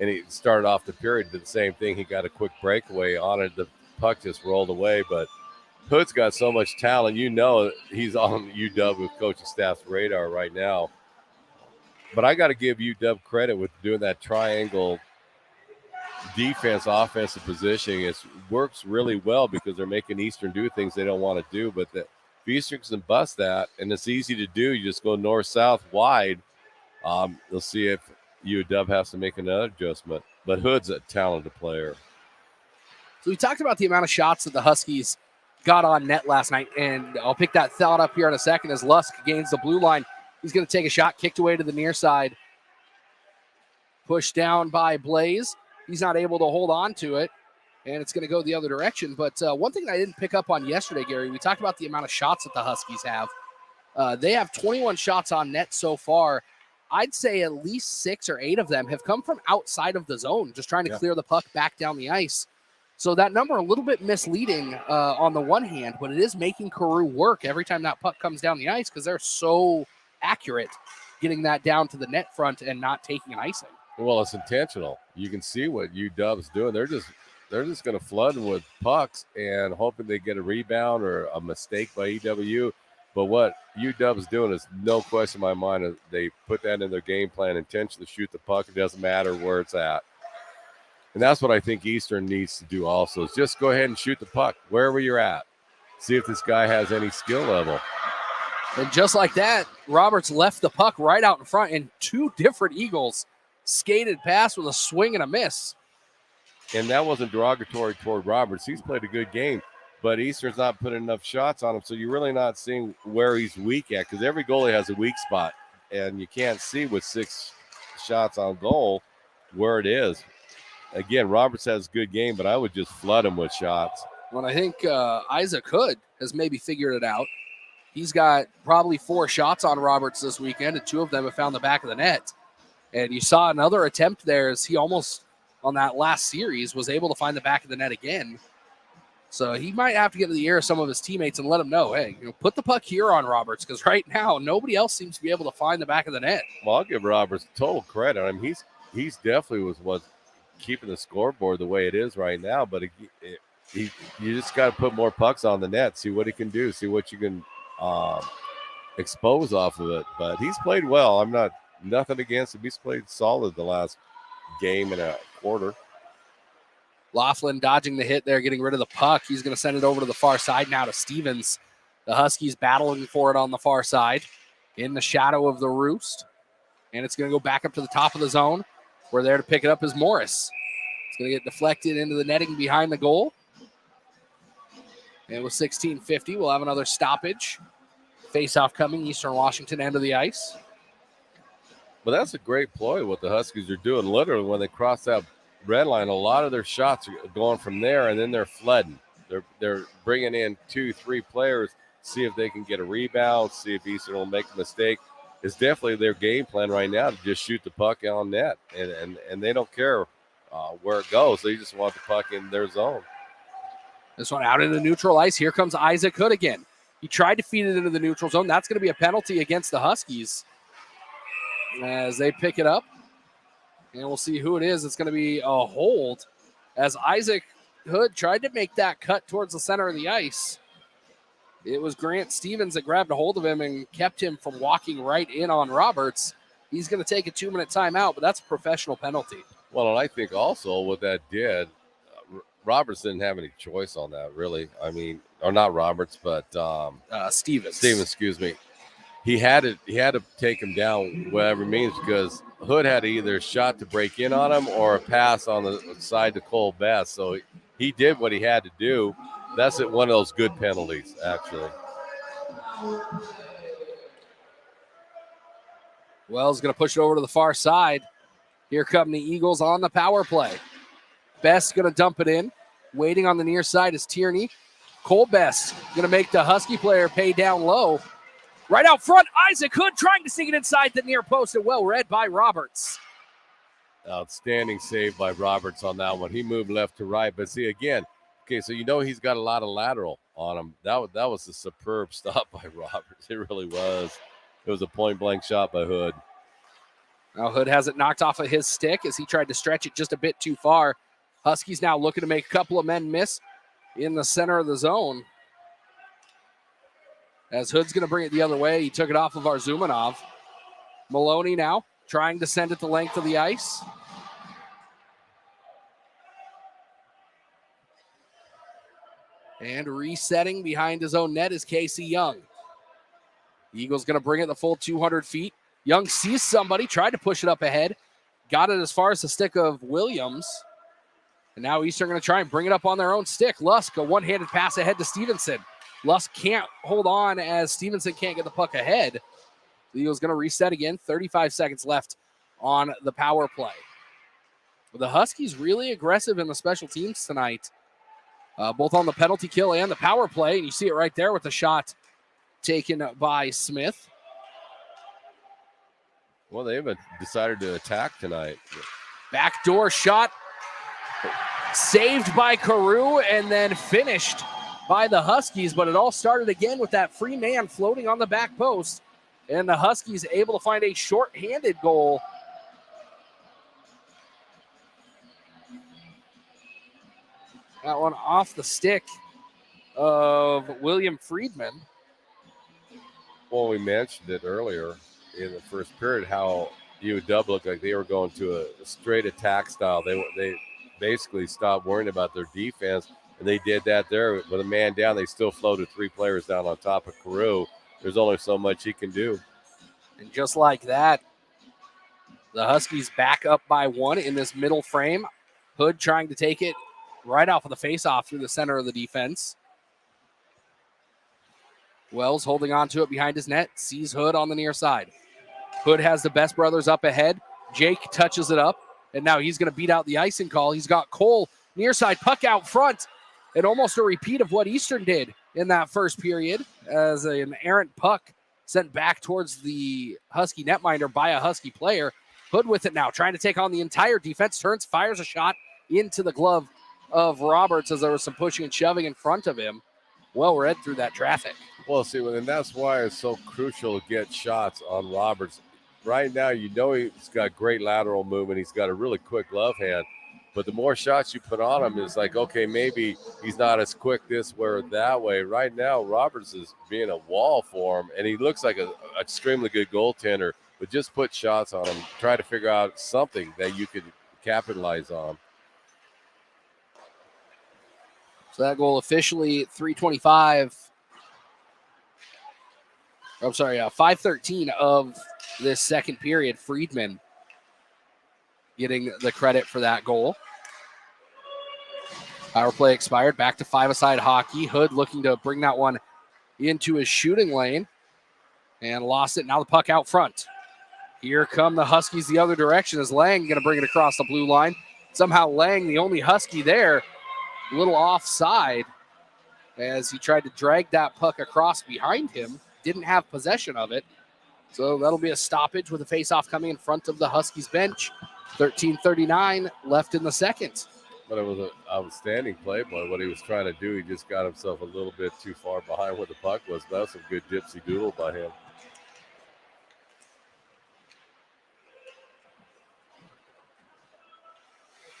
And he started off the period, did the same thing. He got a quick breakaway on it. The puck just rolled away, but Hood's got so much talent. You know he's on UW coaching staff's radar right now. But I got to give UW credit with doing that triangle defense, offensive positioning. It works really well because they're making Eastern do things they don't want to do. But if Eastern can bust that, and it's easy to do, you just go north-south wide. You'll see if UW has to make another adjustment. But Hood's a talented player. So we talked about the amount of shots that the Huskies got on net last night, and I'll pick that thought up here in a second as Lusk gains the blue line. He's going to take a shot, kicked away to the near side. Pushed down by Blaze. He's not able to hold on to it, and it's going to go the other direction. But one thing I didn't pick up on yesterday, Gary, we talked about the amount of shots that the Huskies have. They have 21 shots on net so far. I'd say at least 6 or 8 of them have come from outside of the zone, just trying to clear the puck back down the ice. So that number a little bit misleading on the one hand, but it is making Carew work every time that puck comes down the ice because they're so accurate getting that down to the net front and not taking an icing. Well, it's intentional. You can see what UW's doing. They're just going to flood them with pucks and hoping they get a rebound or a mistake by EWU. But what UW's doing is no question in my mind. They put that in their game plan, intention to shoot the puck. It doesn't matter where it's at. And that's what I think Eastern needs to do also, is just go ahead and shoot the puck wherever you're at. See if this guy has any skill level. And just like that, Roberts left the puck right out in front, and 2 different Eagles skated past with a swing and a miss. And that wasn't derogatory toward Roberts. He's played a good game, but Eastern's not putting enough shots on him, so you're really not seeing where he's weak at, because every goalie has a weak spot, and you can't see with 6 shots on goal where it is. Again, Roberts has a good game, but I would just flood him with shots. Well, I think Isaac Hood has maybe figured it out. He's got probably 4 shots on Roberts this weekend, and 2 of them have found the back of the net. And you saw another attempt there as he almost, on that last series, was able to find the back of the net again. So he might have to get to the ear of some of his teammates and let them know, hey, put the puck here on Roberts, because right now nobody else seems to be able to find the back of the net. Well, I'll give Roberts total credit. I mean, he's definitely was keeping the scoreboard the way it is right now, but you just got to put more pucks on the net, see what he can do, see what you can expose off of it. But he's played well. I'm not nothing against him. He's played solid the last game and a quarter. Laughlin dodging the hit there, getting rid of the puck. He's going to send it over to the far side now to Stevens. The Huskies battling for it on the far side in the shadow of the roost. And it's going to go back up to the top of the zone. We're there to pick it up is Morris. It's going to get deflected into the netting behind the goal. And with 16:50, we'll have another stoppage. Face-off coming, Eastern Washington end of the ice. But that's a great ploy what the Huskies are doing. Literally, when they cross that red line, a lot of their shots are going from there, and then they're flooding. They're bringing in 2-3 players, see if they can get a rebound, see if Eastern will make a mistake. It's definitely their game plan right now to just shoot the puck on net, and they don't care where it goes. They just want the puck in their zone. This one out into neutral ice. Here comes Isaac Hood again. He tried to feed it into the neutral zone. That's going to be a penalty against the Huskies as they pick it up. And we'll see who it is. It's going to be a hold as Isaac Hood tried to make that cut towards the center of the ice. It was Grant Stevens that grabbed a hold of him and kept him from walking right in on Roberts. He's going to take a 2-minute timeout, but that's a professional penalty. Well, and I think also what that did, Roberts didn't have any choice on that, really. I mean, or not Roberts, but Stevens. Stevens, excuse me. He had to take him down, whatever it means, because Hood had either a shot to break in on him or a pass on the side to Cole Best. So he did what he had to do. That's one of those good penalties, actually. Wells going to push it over to the far side. Here come the Eagles on the power play. Best going to dump it in. Waiting on the near side is Tierney. Cole Best going to make the Husky player pay down low. Right out front, Isaac Hood trying to sneak it inside the near post and well read by Roberts. Outstanding save by Roberts on that one. He moved left to right, but see again, okay, so you know he's got a lot of lateral on him. That was a superb stop by Roberts. It really was. It was a point-blank shot by Hood. Now Hood has it knocked off of his stick as he tried to stretch it just a bit too far. Huskies now looking to make a couple of men miss in the center of the zone. As Hood's going to bring it the other way. He took it off of Arzumanov. Maloney now trying to send it the length of the ice. And resetting behind his own net is Casey Young. Eagles going to bring it the full 200 feet. Young sees somebody, tried to push it up ahead. Got it as far as the stick of Williams. And now Eastern going to try and bring it up on their own stick. Lusk, a one-handed pass ahead to Stevenson. Lusk can't hold on as Stevenson can't get the puck ahead. The Eagles going to reset again. 35 seconds left on the power play. The Huskies really aggressive in the special teams tonight, both on the penalty kill and the power play. And you see it right there with the shot taken by Smith. Well, they haven't decided to attack tonight. Backdoor shot saved by Carew and then finished by the Huskies, but it all started again with that free man floating on the back post, and the Huskies able to find a short-handed goal. That one off the stick of William Friedman. Well, we mentioned it earlier in the first period how UW looked like they were going to a straight attack style. They basically stopped worrying about their defense, and they did that there. With a man down, they still floated 3 players down on top of Carew. There's only so much he can do. And just like that, the Huskies back up by 1 in this middle frame. Hood trying to take it right off of the faceoff through the center of the defense. Wells holding on to it behind his net, sees Hood on the near side. Hood has the Best brothers up ahead. Jake touches it up, and now he's going to beat out the icing call. He's got Cole near side, puck out front, and almost a repeat of what Eastern did in that first period as an errant puck sent back towards the Husky netminder by a Husky player. Hood with it now, trying to take on the entire defense, turns, fires a shot into the glove of Roberts as there was some pushing and shoving in front of him. Well read through that traffic. Well, see, and that's why it's so crucial to get shots on Roberts. Right now, you know he's got great lateral movement. He's got a really quick glove hand. But the more shots you put on him, it's like, okay, maybe he's not as quick this way or that way. Right now, Roberts is being a wall for him, and he looks like an extremely good goaltender. But just put shots on him. Try to figure out something that you could capitalize on. So that goal officially 3:25. I'm sorry, 5:13 of this second period. Friedman getting the credit for that goal. Power play expired. Back to 5-a-side hockey. Hood looking to bring that one into his shooting lane and lost it. Now the puck out front. Here come the Huskies the other direction as Lang going to bring it across the blue line. Somehow Lang, the only Husky there, a little offside as he tried to drag that puck across behind him. Didn't have possession of it. So that'll be a stoppage with a faceoff coming in front of the Huskies bench. 13:39 left in the second. But it was an outstanding play, but what he was trying to do, he just got himself a little bit too far behind where the puck was. That was some good gypsy doodle by him.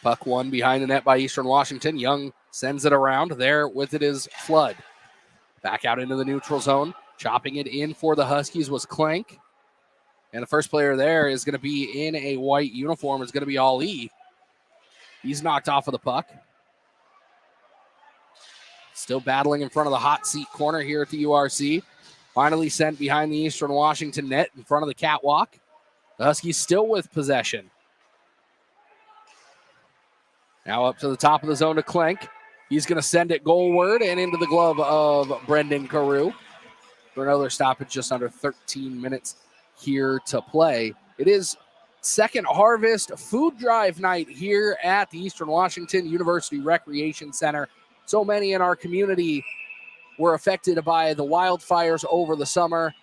Puck won behind the net by Eastern Washington. Young sends it around. There with it is Flood. Back out into the neutral zone. Chopping it in for the Huskies was Clank. And the first player there is going to be in a white uniform. It's going to be Ali. He's knocked off of the puck. Still battling in front of the hot seat corner here at the URC. Finally sent behind the Eastern Washington net in front of the catwalk. The Huskies still with possession. Now up to the top of the zone to Clank. He's going to send it goalward and into the glove of Brendan Carew for another stoppage, just under 13 minutes here to play. It is Second Harvest Food Drive night here at the Eastern Washington University Recreation Center. So many in our community were affected by the wildfires over the summer.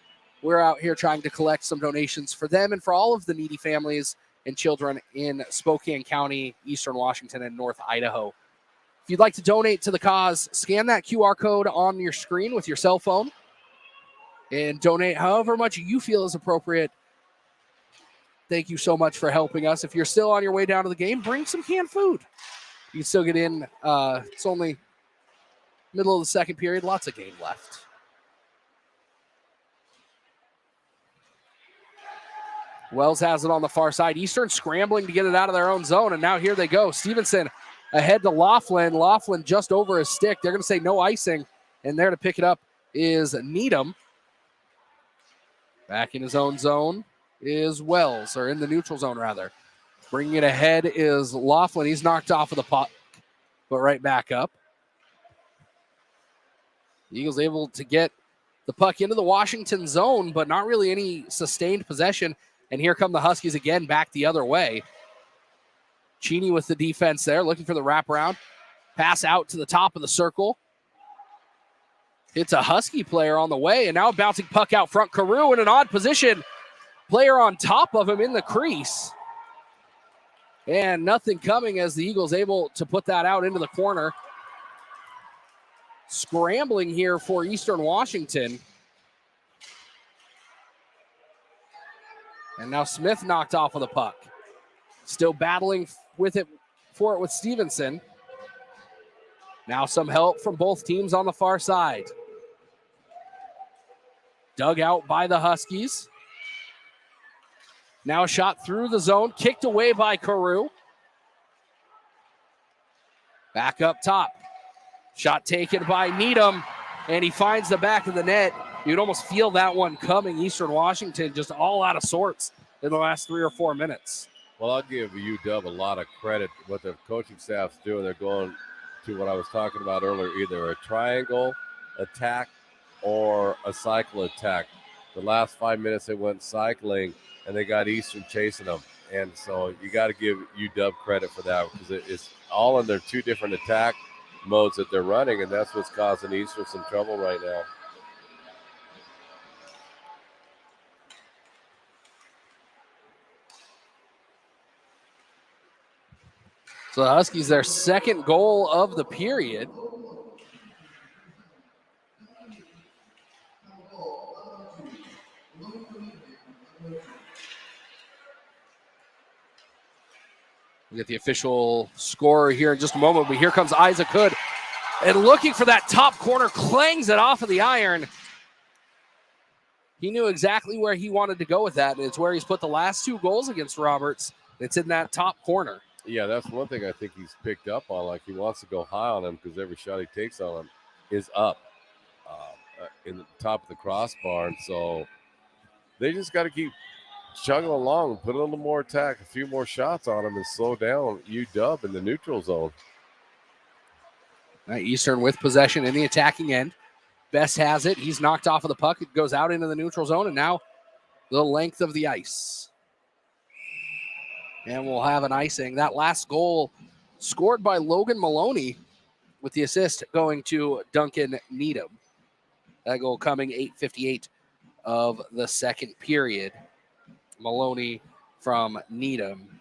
We're out here trying to collect some donations for them and for all of the needy families and children in Spokane County, Eastern Washington, and North Idaho. If you'd like to donate to the cause, scan that QR code on your screen with your cell phone and donate however much you feel is appropriate. Thank you so much for helping us. If you're still on your way down to the game, bring some canned food. You can still get in. It's only middle of the second period. Lots of game left. Wells has it on the far side. Eastern scrambling to get it out of their own zone, and now here they go. Stevenson ahead to Laughlin. Laughlin just over his stick. They're going to say no icing, and there to pick it up is Needham. Back in his own zone is Wells, or in the neutral zone, rather. Bringing it ahead is Laughlin. He's knocked off of the puck, but right back up. The Eagles able to get the puck into the Washington zone, but not really any sustained possession. And here come the Huskies again, back the other way. Cheney with the defense there, looking for the wraparound. Pass out to the top of the circle. It's a Husky player on the way, and now a bouncing puck out front. Carew in an odd position. Player on top of him in the crease. And nothing coming as the Eagles able to put that out into the corner. Scrambling here for Eastern Washington. And now Smith knocked off of the puck. Still battling with it with Stevenson. Now some help from both teams on the far side. Dug out by the Huskies. Now a shot through the zone, kicked away by Carew. Back up top. Shot taken by Needham, and he finds the back of the net. You'd almost feel that one coming. Eastern Washington just all out of sorts in the last 3 or 4 minutes. Well, I'll give UW a lot of credit. What the coaching staff's doing, they're going to what I was talking about earlier, either a triangle attack or a cycle attack. The last 5 minutes they went cycling, and they got Eastern chasing them. And so you got to give UW credit for that because it's all in their two different attack modes that they're running, and that's what's causing Eastern some trouble right now. So the Huskies, their second goal of the period. We get the official scorer here in just a moment, but here comes Isaac Hood. And looking for that top corner, clangs it off of the iron. He knew exactly where he wanted to go with that, and it's where he's put the last 2 goals against Roberts. It's in that top corner. Yeah, that's one thing I think he's picked up on. Like, he wants to go high on him because every shot he takes on him is up in the top of the crossbar. And so they just got to keep chugging along, put a little more attack, a few more shots on him, and slow down UW in the neutral zone. Right, Eastern with possession in the attacking end. Best has it. He's knocked off of the puck. It goes out into the neutral zone, and now the length of the ice. And we'll have an icing. That last goal scored by Logan Maloney with the assist going to Duncan Needham. That goal coming 8:58 of the second period. Maloney from Needham.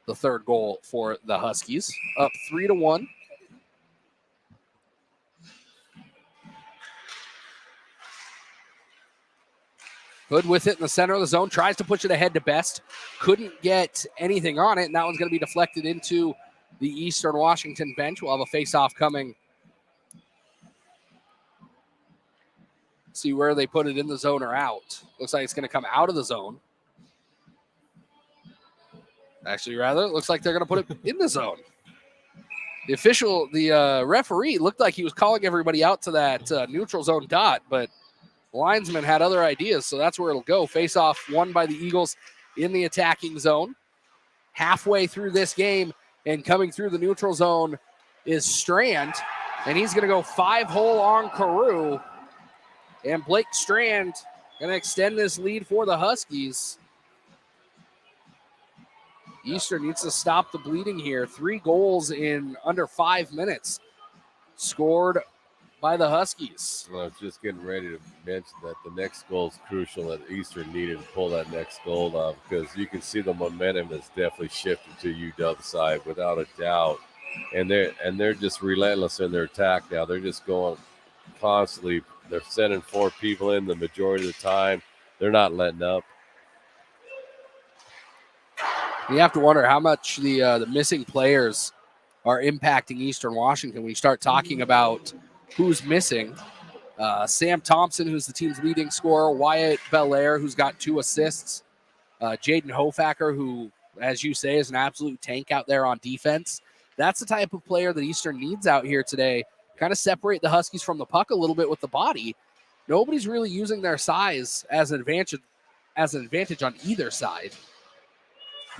the third goal for the Huskies. Up 3-1. Hood with it in the center of the zone, tries to push it ahead to Best. Couldn't get anything on it, and that one's going to be deflected into the Eastern Washington bench. We'll have a face-off coming. See where they put it, in the zone or out. Looks like it's going to come out of the zone. Actually, rather, it looks like they're going to put it in the zone. The referee looked like he was calling everybody out to that neutral zone dot, but linesman had other ideas, so that's where it'll go. Face-off won by the Eagles in the attacking zone. Halfway through this game and coming through the neutral zone is Strand, and he's going to go 5-hole on Carew. And Blake Strand going to extend this lead for the Huskies. Eastern needs to stop the bleeding here. 3 goals in under 5 minutes scored by the Huskies. Well, I was just getting ready to mention that the next goal is crucial, that Eastern needed to pull that next goal off, because you can see the momentum has definitely shifted to UW side without a doubt. And they're just relentless in their attack now. They're just going constantly. They're sending 4 people in the majority of the time. They're not letting up. You have to wonder how much the missing players are impacting Eastern Washington when you start talking about who's missing. Sam Thompson, who's the team's leading scorer. Wyatt Belair, who's got 2 assists. Jaden Hofacker, who, as you say, is an absolute tank out there on defense. That's the type of player that Eastern needs out here today. Kind of separate the Huskies from the puck a little bit with the body. Nobody's really using their size as an advantage on either side.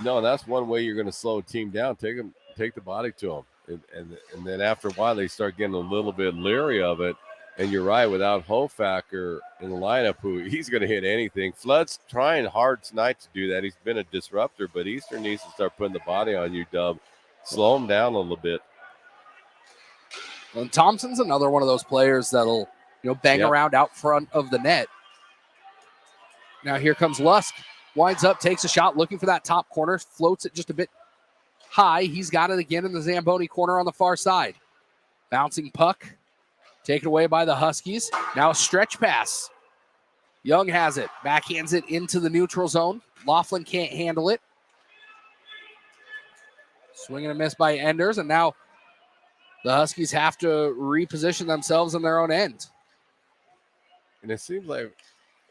No, that's one way you're going to slow a team down. Take the body to them. And then after a while, they start getting a little bit leery of it. And you're right, without Hofacker in the lineup, he's going to hit anything. Flood's trying hard tonight to do that. He's been a disruptor, but Eastern needs to start putting the body on you, Dub. Slow him down a little bit. And Thompson's another one of those players that'll, bang around out front of the net. Now here comes Lusk. Winds up, takes a shot, looking for that top corner, floats it just a bit high. He's got it again in the Zamboni corner on the far side. Bouncing puck, taken away by the Huskies. Now a stretch pass. Young has it, backhands it into the neutral zone. Laughlin can't handle it. Swing and a miss by Enders, and now the Huskies have to reposition themselves in their own end. And it seems like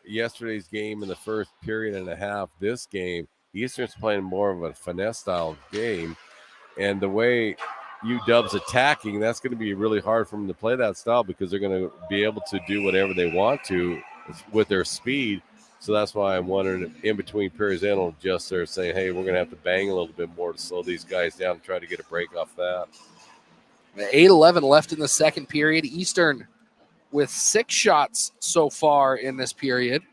yesterday's game in the first period and a half, this game, Eastern's playing more of a finesse style game. And the way UW's attacking, that's going to be really hard for them to play that style, because they're going to be able to do whatever they want to with their speed. So that's why I'm wondering if in between periods, they'll just there saying, hey, we're going to have to bang a little bit more to slow these guys down and try to get a break off that. 8:11 left in the second period. Eastern with 6 shots so far in this period.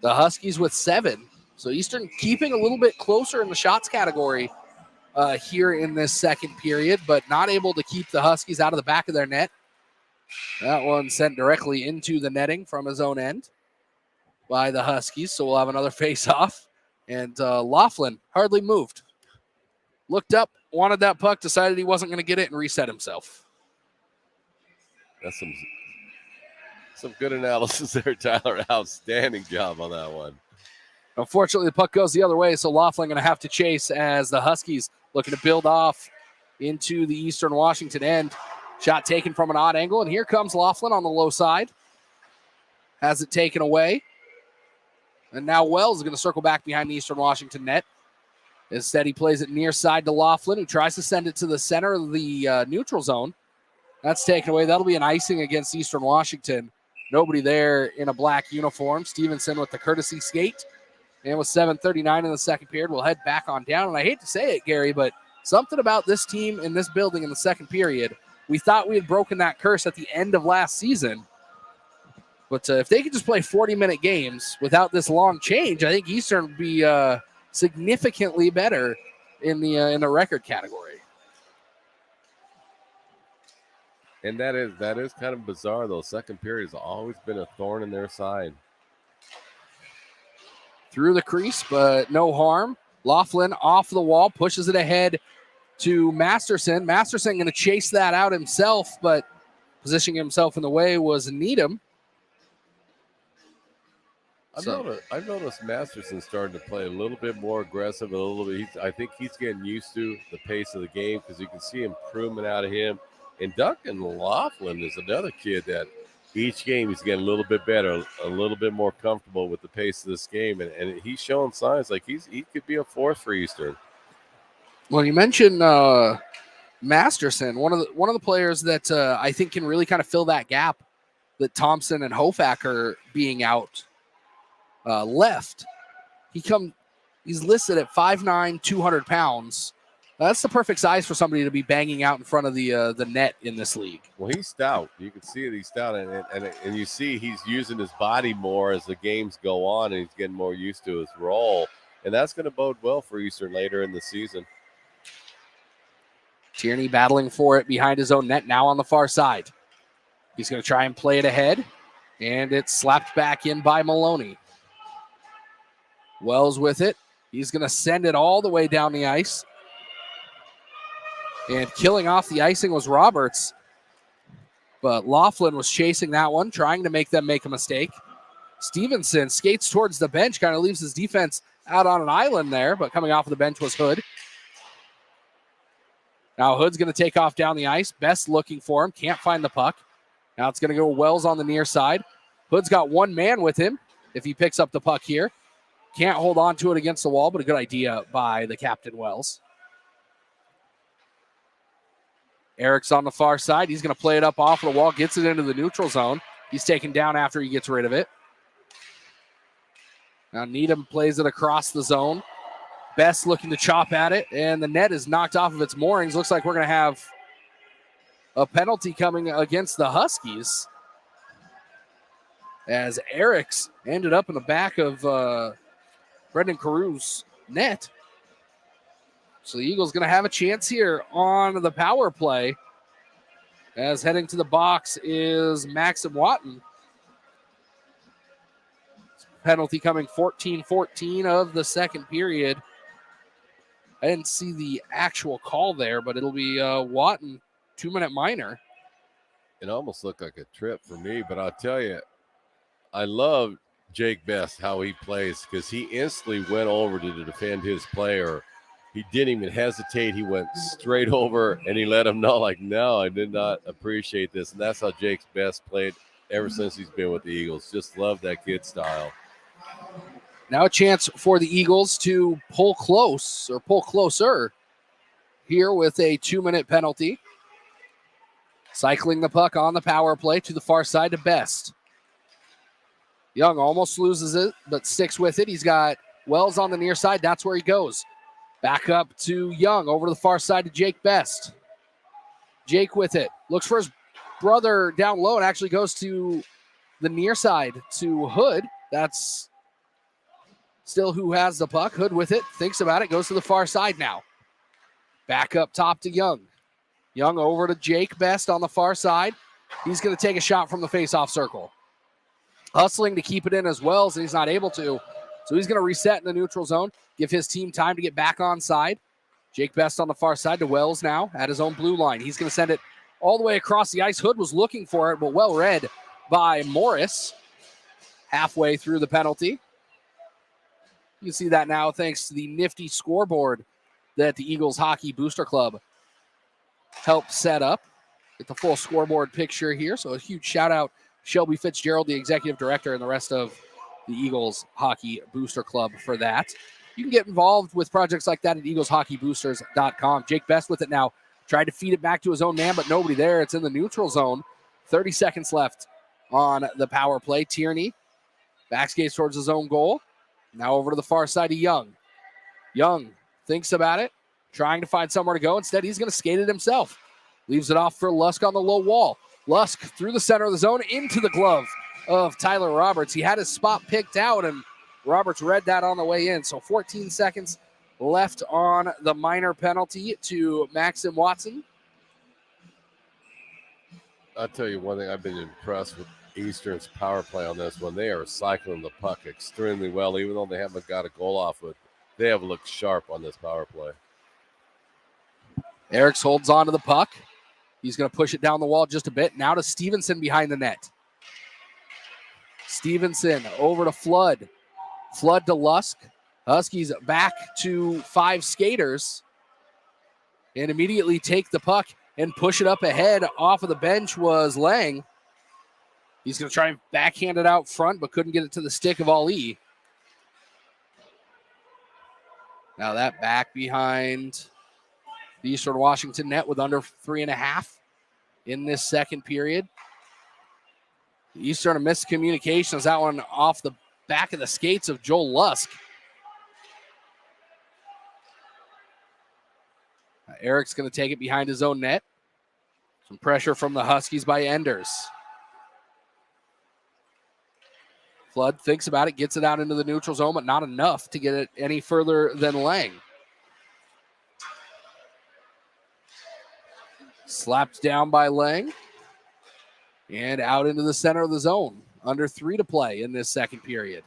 The Huskies with 7. So Eastern keeping a little bit closer in the shots category here in this second period, but not able to keep the Huskies out of the back of their net. That one sent directly into the netting from his own end by the Huskies. So we'll have another face-off. And Laughlin hardly moved. Looked up, wanted that puck, decided he wasn't going to get it, and reset himself. That's some good analysis there, Tyler. Outstanding job on that one. Unfortunately, the puck goes the other way, so Laughlin going to have to chase as the Huskies looking to build off into the Eastern Washington end. Shot taken from an odd angle, and here comes Laughlin on the low side. Has it taken away. And now Wells is going to circle back behind the Eastern Washington net. Instead, he plays it near side to Laughlin, who tries to send it to the center of the neutral zone. That's taken away. That'll be an icing against Eastern Washington. Nobody there in a black uniform. Stevenson with the courtesy skate. And with 7:39 in the second period, we'll head back on down. And I hate to say it, Gary, but something about this team in this building in the second period, we thought we had broken that curse at the end of last season. But if they could just play 40-minute games without this long change, I think Eastern would be significantly better in the record category. And that is kind of bizarre, though. Second period has always been a thorn in their side. Through the crease, but no harm. Laughlin off the wall, pushes it ahead to Masterson. Masterson going to chase that out himself, but positioning himself in the way was Needham. I've noticed Masterson starting to play a little bit more aggressive, a little bit. I think he's getting used to the pace of the game because you can see improvement out of him. And Duncan Laughlin is another kid that each game he's getting a little bit better, a little bit more comfortable with the pace of this game, and he's showing signs like he could be a force for Eastern. Well, you mentioned Masterson, one of the players that I think can really kind of fill that gap that Thompson and Hofacker being out left. He's listed at 5'9", 200 pounds. That's the perfect size for somebody to be banging out in front of the net in this league. Well, he's stout. You can see it. He's stout, and you see he's using his body more as the games go on, and he's getting more used to his role, and that's going to bode well for Eastern later in the season. Tierney battling for it behind his own net, now on the far side. He's going to try and play it ahead, and it's slapped back in by Maloney. Wells with it. He's going to send it all the way down the ice. And killing off the icing was Roberts. But Laughlin was chasing that one, trying to make them make a mistake. Stevenson skates towards the bench, kind of leaves his defense out on an island there, but coming off of the bench was Hood. Now Hood's going to take off down the ice. Best looking for him, can't find the puck. Now it's going to go Wells on the near side. Hood's got one man with him if he picks up the puck here. Can't hold on to it against the wall, but a good idea by the captain, Wells. Eric's on the far side. He's going to play it up off the wall, gets it into the neutral zone. He's taken down after he gets rid of it. Now Needham plays it across the zone. Best looking to chop at it, and the net is knocked off of its moorings. Looks like we're going to have a penalty coming against the Huskies, as Eric's ended up in the back of Brendan Carew's net. So the Eagles going to have a chance here on the power play, as heading to the box is Maxim Watton. Penalty coming 14-14 of the second period. I didn't see the actual call there, but it'll be Watton, 2-minute minor. It almost looked like a trip for me, but I'll tell you, I love Jake Best, how he plays, because he instantly went over to defend his player. He didn't even hesitate. He went straight over, and he let him know, like, no, I did not appreciate this. And that's how Jake Best played ever since he's been with the Eagles. Just love that kid style. Now a chance for the Eagles to pull close, or pull closer, here with a 2-minute penalty. Cycling the puck on the power play to the far side to Best. Young almost loses it, but sticks with it. He's got Wells on the near side. That's where he goes. Back up to Young, over to the far side to Jake Best. Jake with it. Looks for his brother down low and actually goes to the near side to Hood. That's still who has the puck. Hood with it, thinks about it, goes to the far side now. Back up top to Young. Young over to Jake Best on the far side. He's going to take a shot from the face-off circle. Hustling to keep it in as well, and he's not able to. So he's going to reset in the neutral zone, give his team time to get back on side. Jake Best on the far side to Wells now at his own blue line. He's going to send it all the way across the ice. Hood was looking for it, but well read by Morris halfway through the penalty. You can see that now thanks to the nifty scoreboard that the Eagles Hockey Booster Club helped set up. Get the full scoreboard picture here. So a huge shout out Shelby Fitzgerald, the executive director, and the rest of the Eagles Hockey Booster Club for that. You can get involved with projects like that at eagleshockeyboosters.com. Jake Best with it now. Tried to feed it back to his own man, but nobody there. It's in the neutral zone. 30 seconds left on the power play. Tierney back skates towards his own goal. Now over to the far side of Young. Young thinks about it, trying to find somewhere to go. Instead, he's going to skate it himself. Leaves it off for Lusk on the low wall. Lusk through the center of the zone into the glove of Tyler Roberts. He had his spot picked out, and Roberts read that on the way in. So 14 seconds left on the minor penalty to Maxim Watson. I'll tell you one thing, I've been impressed with Eastern's power play on this one. They are cycling the puck extremely well, even though they haven't got a goal off with They have looked sharp on this power play. Eriks holds on to the puck. He's going to push it down the wall just a bit. Now to Stevenson behind the net. Stevenson over to Flood. Flood to Lusk. Huskies back to 5 skaters. And immediately take the puck and push it up ahead. Off of the bench was Lang. He's going to try and backhand it out front, but couldn't get it to the stick of Ali. Now that back behind the Eastern Washington net with under 3.5 in this second period. Eastern a miscommunications. That one off the back of the skates of Joel Lusk. Eric's going to take it behind his own net. Some pressure from the Huskies by Enders. Flood thinks about it, gets it out into the neutral zone, but not enough to get it any further than Lang. Slapped down by Lang. And out into the center of the zone. Under 3 to play in this second period.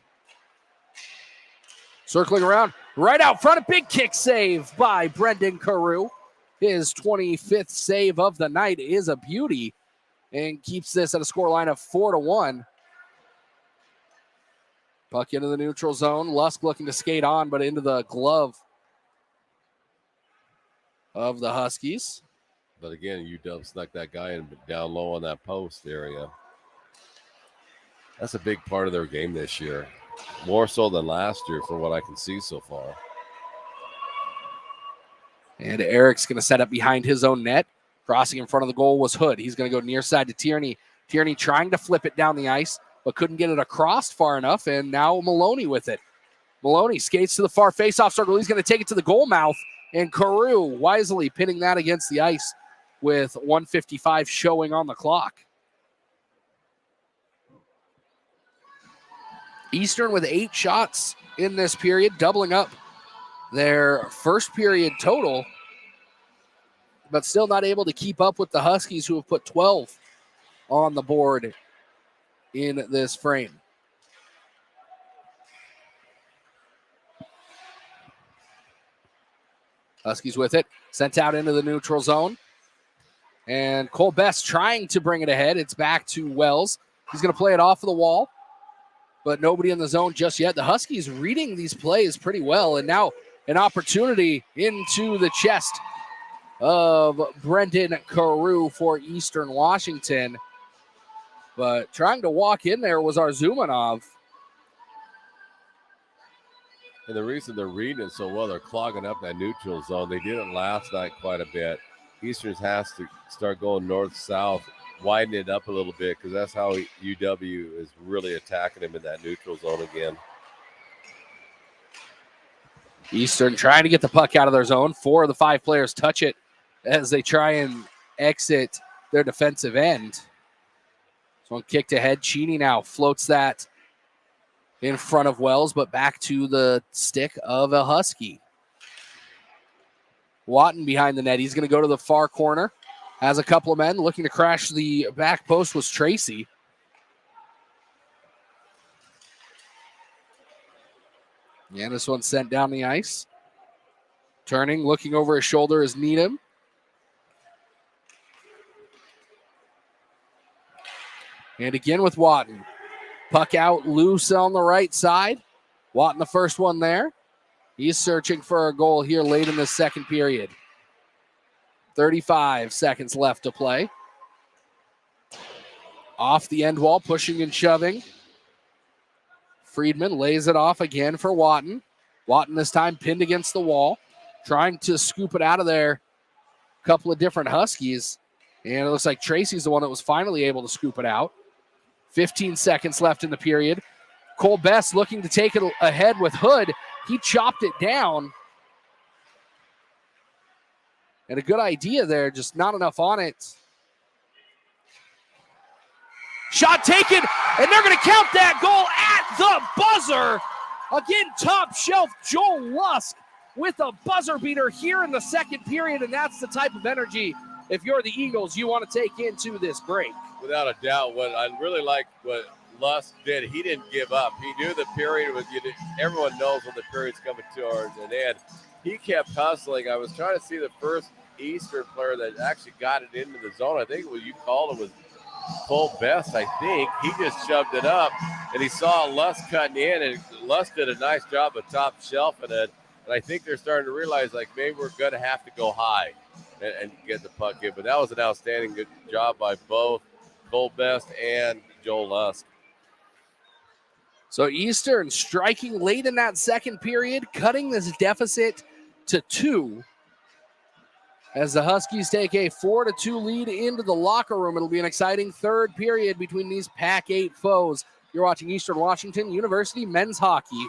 Circling around, right out front, a big kick save by Brendan Carew. His 25th save of the night is a beauty and keeps this at a scoreline of 4-1. Puck into the neutral zone. Lusk looking to skate on, but into the glove of the Huskies. But again, UW snuck that guy in down low on that post area. That's a big part of their game this year. More so than last year for what I can see so far. And Eric's going to set up behind his own net. Crossing in front of the goal was Hood. He's going to go near side to Tierney. Tierney trying to flip it down the ice, but couldn't get it across far enough, and now Maloney with it. Maloney skates to the far face-off circle. He's going to take it to the goal mouth, and Carew wisely pinning that against the ice with 1:55 showing on the clock. Eastern with 8 shots in this period, doubling up their first period total, but still not able to keep up with the Huskies, who have put 12 on the board in this frame. Huskies with it, sent out into the neutral zone. And Cole Best trying to bring it ahead. It's back to Wells. He's going to play it off of the wall, but nobody in the zone just yet. The Huskies reading these plays pretty well, and now an opportunity into the chest of Brendan Carew for Eastern Washington. But trying to walk in there was Arzumanov. And the reason they're reading it so well, they're clogging up that neutral zone. They did it last night quite a bit. Eastern has to start going north-south, widen it up a little bit, because that's how UW is really attacking him in that neutral zone again. Eastern trying to get the puck out of their zone. 4 of the 5 players touch it as they try and exit their defensive end. So one kicked ahead. Cheney now floats that in front of Wells, but back to the stick of a Husky. Watton behind the net. He's going to go to the far corner. Has a couple of men looking to crash the back post was Tracy. And this one sent down the ice. Turning, looking over his shoulder is Needham. And again with Watton. Puck out loose on the right side. Watton the first one there. He's searching for a goal here late in the second period. 35 seconds left to play. Off the end wall, pushing and shoving. Friedman lays it off again for Watton. Watton this time pinned against the wall, trying to scoop it out of there. A couple of different Huskies. And it looks like Tracy's the one that was finally able to scoop it out. 15 seconds left in the period. Cole Best looking to take it ahead with Hood. He chopped it down. And a good idea there, just not enough on it. Shot taken, and they're going to count that goal at the buzzer. Again, top shelf Joel Lusk with a buzzer beater here in the second period, and that's the type of energy, if you're the Eagles, you want to take into this break. Without a doubt, what I really like what Lusk did. He didn't give up. He knew the period was. Everyone knows when the period's coming towards an end. He kept hustling. I was trying to see the first Eastern player that actually got it into the zone. I think it was you called it was Cole Best. I think he just shoved it up, and he saw Lusk cutting in, and Lusk did a nice job of top shelfing it. And I think they're starting to realize like maybe we're going to have to go high and get the puck in. But that was an outstanding good job by both Cole Best and Joel Lusk. So Eastern striking late in that second period, cutting this deficit to 2. As the Huskies take a 4-2 lead into the locker room. It'll be an exciting third period between these Pac-8 foes. You're watching Eastern Washington University men's hockey.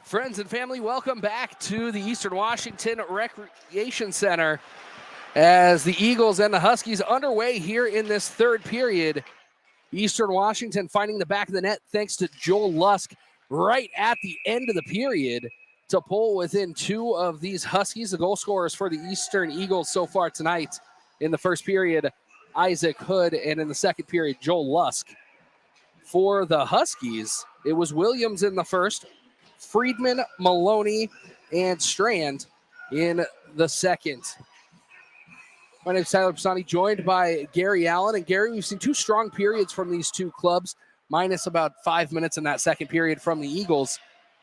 Friends and family, welcome back to the Eastern Washington Recreation Center as the Eagles and the Huskies underway here in this third period. Eastern Washington finding the back of the net thanks to Joel Lusk right at the end of the period to pull within two of these Huskies. The goal scorers for the Eastern Eagles so far tonight in the first period, Isaac Hood, and in the second period, Joel Lusk. For the Huskies, it was Williams in the first, Friedman, Maloney, and Strand in the second. My name is Tyler Pisani, joined by Gary Allen. And Gary, we've seen two strong periods from these two clubs, minus about 5 minutes in that second period from the Eagles.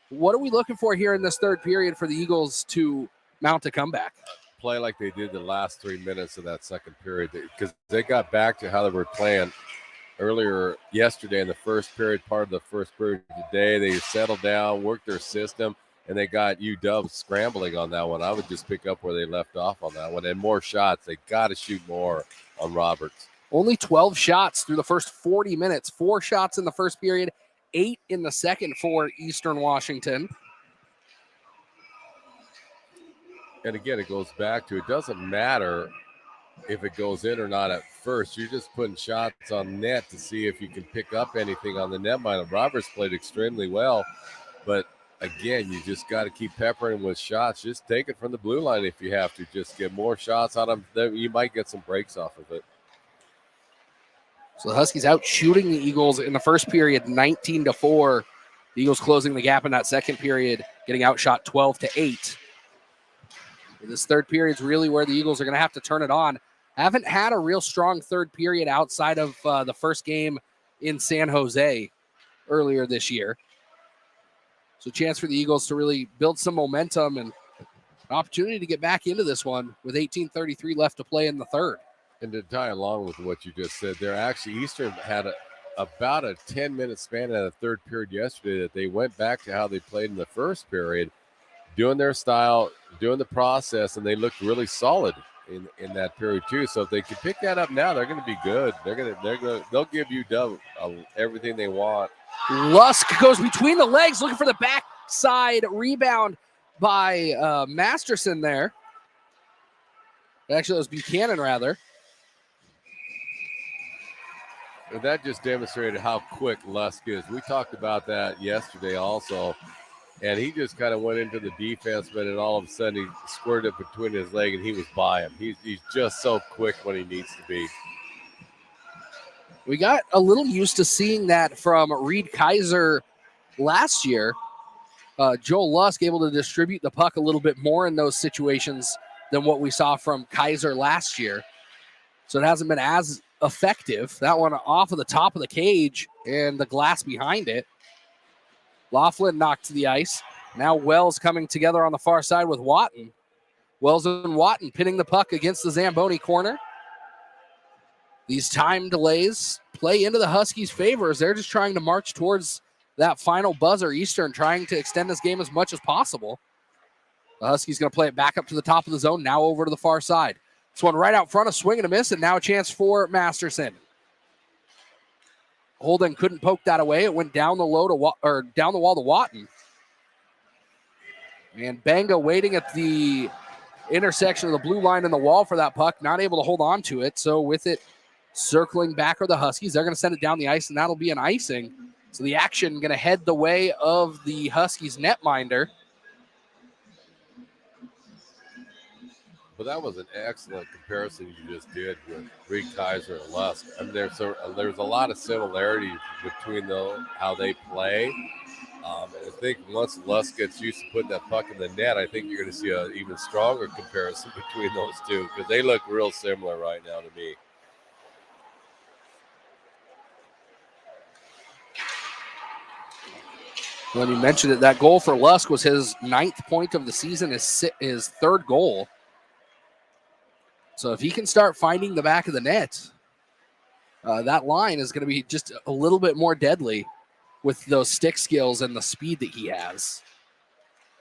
What are we looking for here in this third period for the Eagles to mount a comeback? Play like they did the last 3 minutes of that second period, because they got back to how they were playing earlier yesterday in the first period, part of the first period today. They settled down, worked their system, and they got UW scrambling on that one. I would just pick up where they left off on that one. And more shots. They got to shoot more on Roberts. Only 12 shots through the first 40 minutes. 4 shots in the first period, 8 in the second for Eastern Washington. And again, it goes back to, it doesn't matter if it goes in or not at first. You're just putting shots on net to see if you can pick up anything on the netminder. Roberts played extremely well, but again, you just got to keep peppering with shots. Just take it from the blue line if you have to. Just get more shots on them. You might get some breaks off of it. So the Huskies out shooting the Eagles in the first period, 19-4. The Eagles closing the gap in that second period, getting outshot 12-8. This third period is really where the Eagles are going to have to turn it on. Haven't had a real strong third period outside of the first game in San Jose earlier this year. So a chance for the Eagles to really build some momentum and an opportunity to get back into this one with 18:33 left to play in the third. And to tie along with what you just said there, actually Eastern had about a 10-minute span in the third period yesterday that they went back to how they played in the first period, doing their style, doing the process, and they looked really solid in that period too. So if they can pick that up now, they're going to be good. They'll give you everything they want. Lusk goes between the legs, looking for the backside rebound by Masterson there. Actually, it was Buchanan, rather. And that just demonstrated how quick Lusk is. We talked about that yesterday also. And he just kind of went into the defense, but then all of a sudden he squirted it between his leg and he was by him. He's just so quick when he needs to be. We got a little used to seeing that from Reed Kaiser last year. Joel Lusk able to distribute the puck a little bit more in those situations than what we saw from Kaiser last year. So it hasn't been as effective. That one off of the top of the cage and the glass behind it. Laughlin knocked to the ice. Now Wells coming together on the far side with Watton. Wells and Watton pinning the puck against the Zamboni corner. These time delays play into the Huskies' favor as they're just trying to march towards that final buzzer. Eastern trying to extend this game as much as possible. The Huskies going to play it back up to the top of the zone, now over to the far side. This one right out front, a swing and a miss, and now a chance for Masterson. Holden couldn't poke that away. It went down the wall to Watton. And Banga waiting at the intersection of the blue line and the wall for that puck, not able to hold on to it. So with it circling back are the Huskies. They're going to send it down the ice, and that'll be an icing. So the action going to head the way of the Huskies netminder. But that was an excellent comparison you just did with Reed Kaiser and Lusk. I mean, there's a lot of similarities between how they play. And I think once Lusk gets used to putting that puck in the net, I think you're going to see an even stronger comparison between those two because they look real similar right now to me. When you mentioned it, that goal for Lusk was his 9th point of the season, his third goal. So if he can start finding the back of the net, that line is going to be just a little bit more deadly with those stick skills and the speed that he has.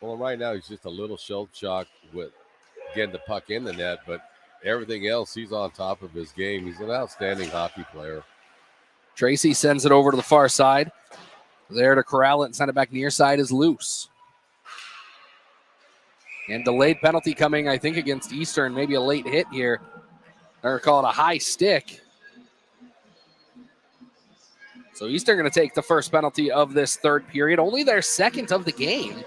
Well, right now he's just a little shell-shocked with getting the puck in the net, but everything else, he's on top of his game. He's an outstanding hockey player. Tracy sends it over to the far side. There to corral it and send it back near side is loose. And delayed penalty coming, I think, against Eastern. Maybe a late hit here. They're going to call it a high stick. So Eastern going to take the first penalty of this third period. Only their second of the game.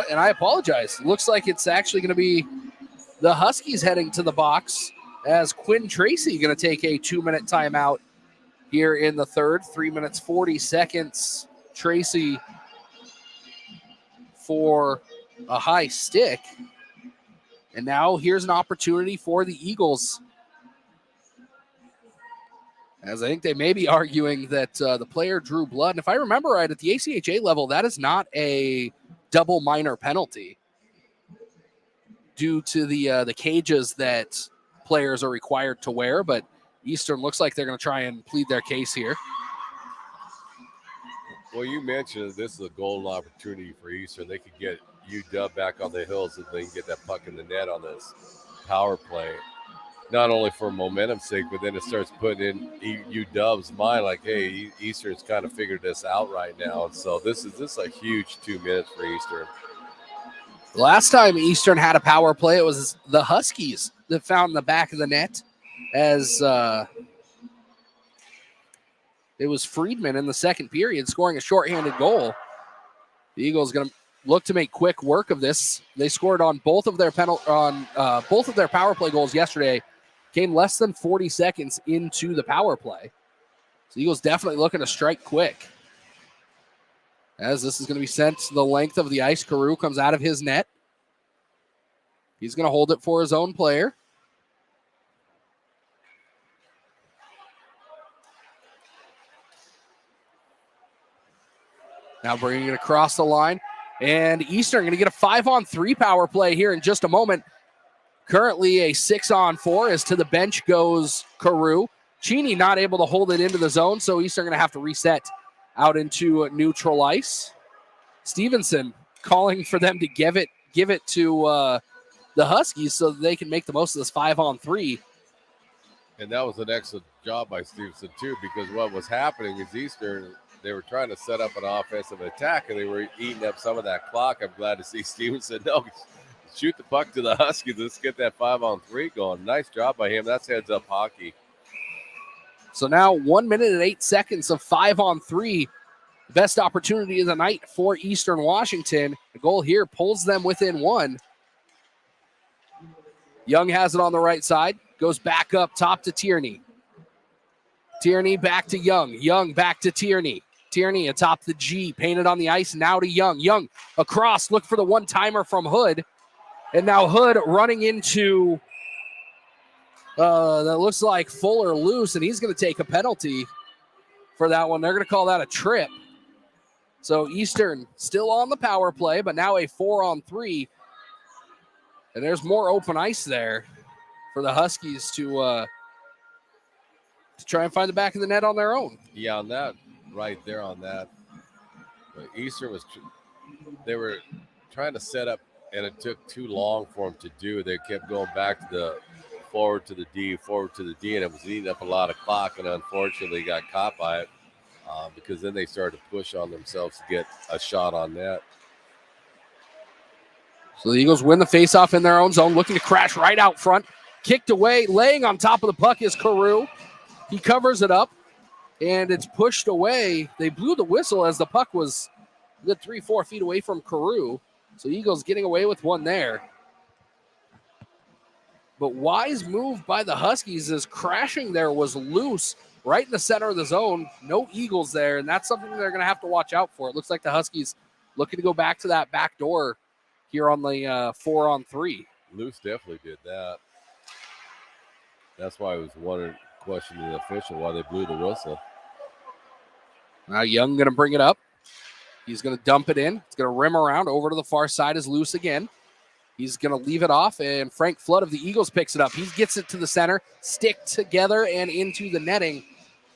And I apologize. Looks like it's actually going to be the Huskies heading to the box as Quinn Tracy going to take a 2-minute timeout here in the third. 3 minutes, 40 seconds. Tracy for a high stick. And now here's an opportunity for the Eagles. As I think they may be arguing that the player drew blood. And if I remember right, at the ACHA level, that is not a double minor penalty due to the cages that players are required to wear. But Eastern looks like they're going to try and plead their case here. Well, you mentioned this is a golden opportunity for Eastern. They could get UW back on the hills if they can get that puck in the net on this power play. Not only for momentum's sake, but then it starts putting in UW's mind like, hey, Eastern's kind of figured this out right now. And so this is a huge 2 minutes for Eastern. Last time Eastern had a power play, it was the Huskies that found the back of the net as it was Friedman in the second period scoring a shorthanded goal. The Eagles going to look to make quick work of this. They scored on both of their both of their power play goals yesterday. Came less than 40 seconds into the power play. So Eagles definitely looking to strike quick. As this is going to be sent to the length of the ice. Carew comes out of his net. He's going to hold it for his own player. Now bringing it across the line. And Eastern going to get a 5-on-3 power play here in just a moment. Currently a 6-on-4 as to the bench goes Carew. Cheney not able to hold it into the zone, so Eastern going to have to reset out into neutral ice. Stevenson calling for them to give it to the Huskies so that they can make the most of this 5-on-3. And that was an excellent job by Stevenson, too, because what was happening is Eastern, they were trying to set up an offensive attack, and they were eating up some of that clock. I'm glad to see Stevenson, no, shoot the puck to the Huskies. Let's get that 5-on-3 going. Nice job by him. That's heads-up hockey. So now 1 minute and 8 seconds of 5-on-3. Best opportunity of the night for Eastern Washington. The goal here pulls them within one. Young has it on the right side. Goes back up top to Tierney. Tierney back to Young. Young back to Tierney. Tierney atop the G. Painted on the ice. Now to Young. Young across. Look for the one-timer from Hood. And now Hood running into, that looks like Fuller loose, and he's going to take a penalty for that one. They're going to call that a trip. So Eastern still on the power play, but now a 4-on-3. And there's more open ice there for the Huskies to try and find the back of the net on their own. Yeah, on that, right there on that. Eastern was, they were trying to set up, and it took too long for them to do. They kept going back to the forward to the D, and it was eating up a lot of clock, and unfortunately got caught by it because then they started to push on themselves to get a shot on net. So the Eagles win the faceoff in their own zone, looking to crash right out front. Kicked away, laying on top of the puck is Carew. He covers it up, and it's pushed away. They blew the whistle as the puck was a good 3-4 feet away from Carew. So Eagles getting away with one there. But wise move by the Huskies as crashing there was loose right in the center of the zone. No Eagles there, and that's something they're going to have to watch out for. It looks like the Huskies looking to go back to that back door here on the 4-on-3. Loose definitely did that. That's why I was wondering, questioning the official why they blew the whistle. Now Young going to bring it up. He's going to dump it in. It's going to rim around over to the far side is loose again. He's going to leave it off, and Frank Flood of the Eagles picks it up. He gets it to the center, stick together, and into the netting.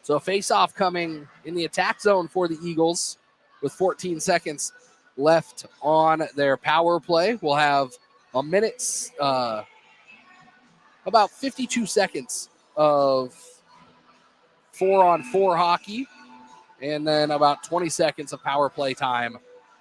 So a face-off coming in the attack zone for the Eagles with 14 seconds left on their power play. We'll have a minute, about 52 seconds of 4-on-4 hockey, and then about 20 seconds of power play time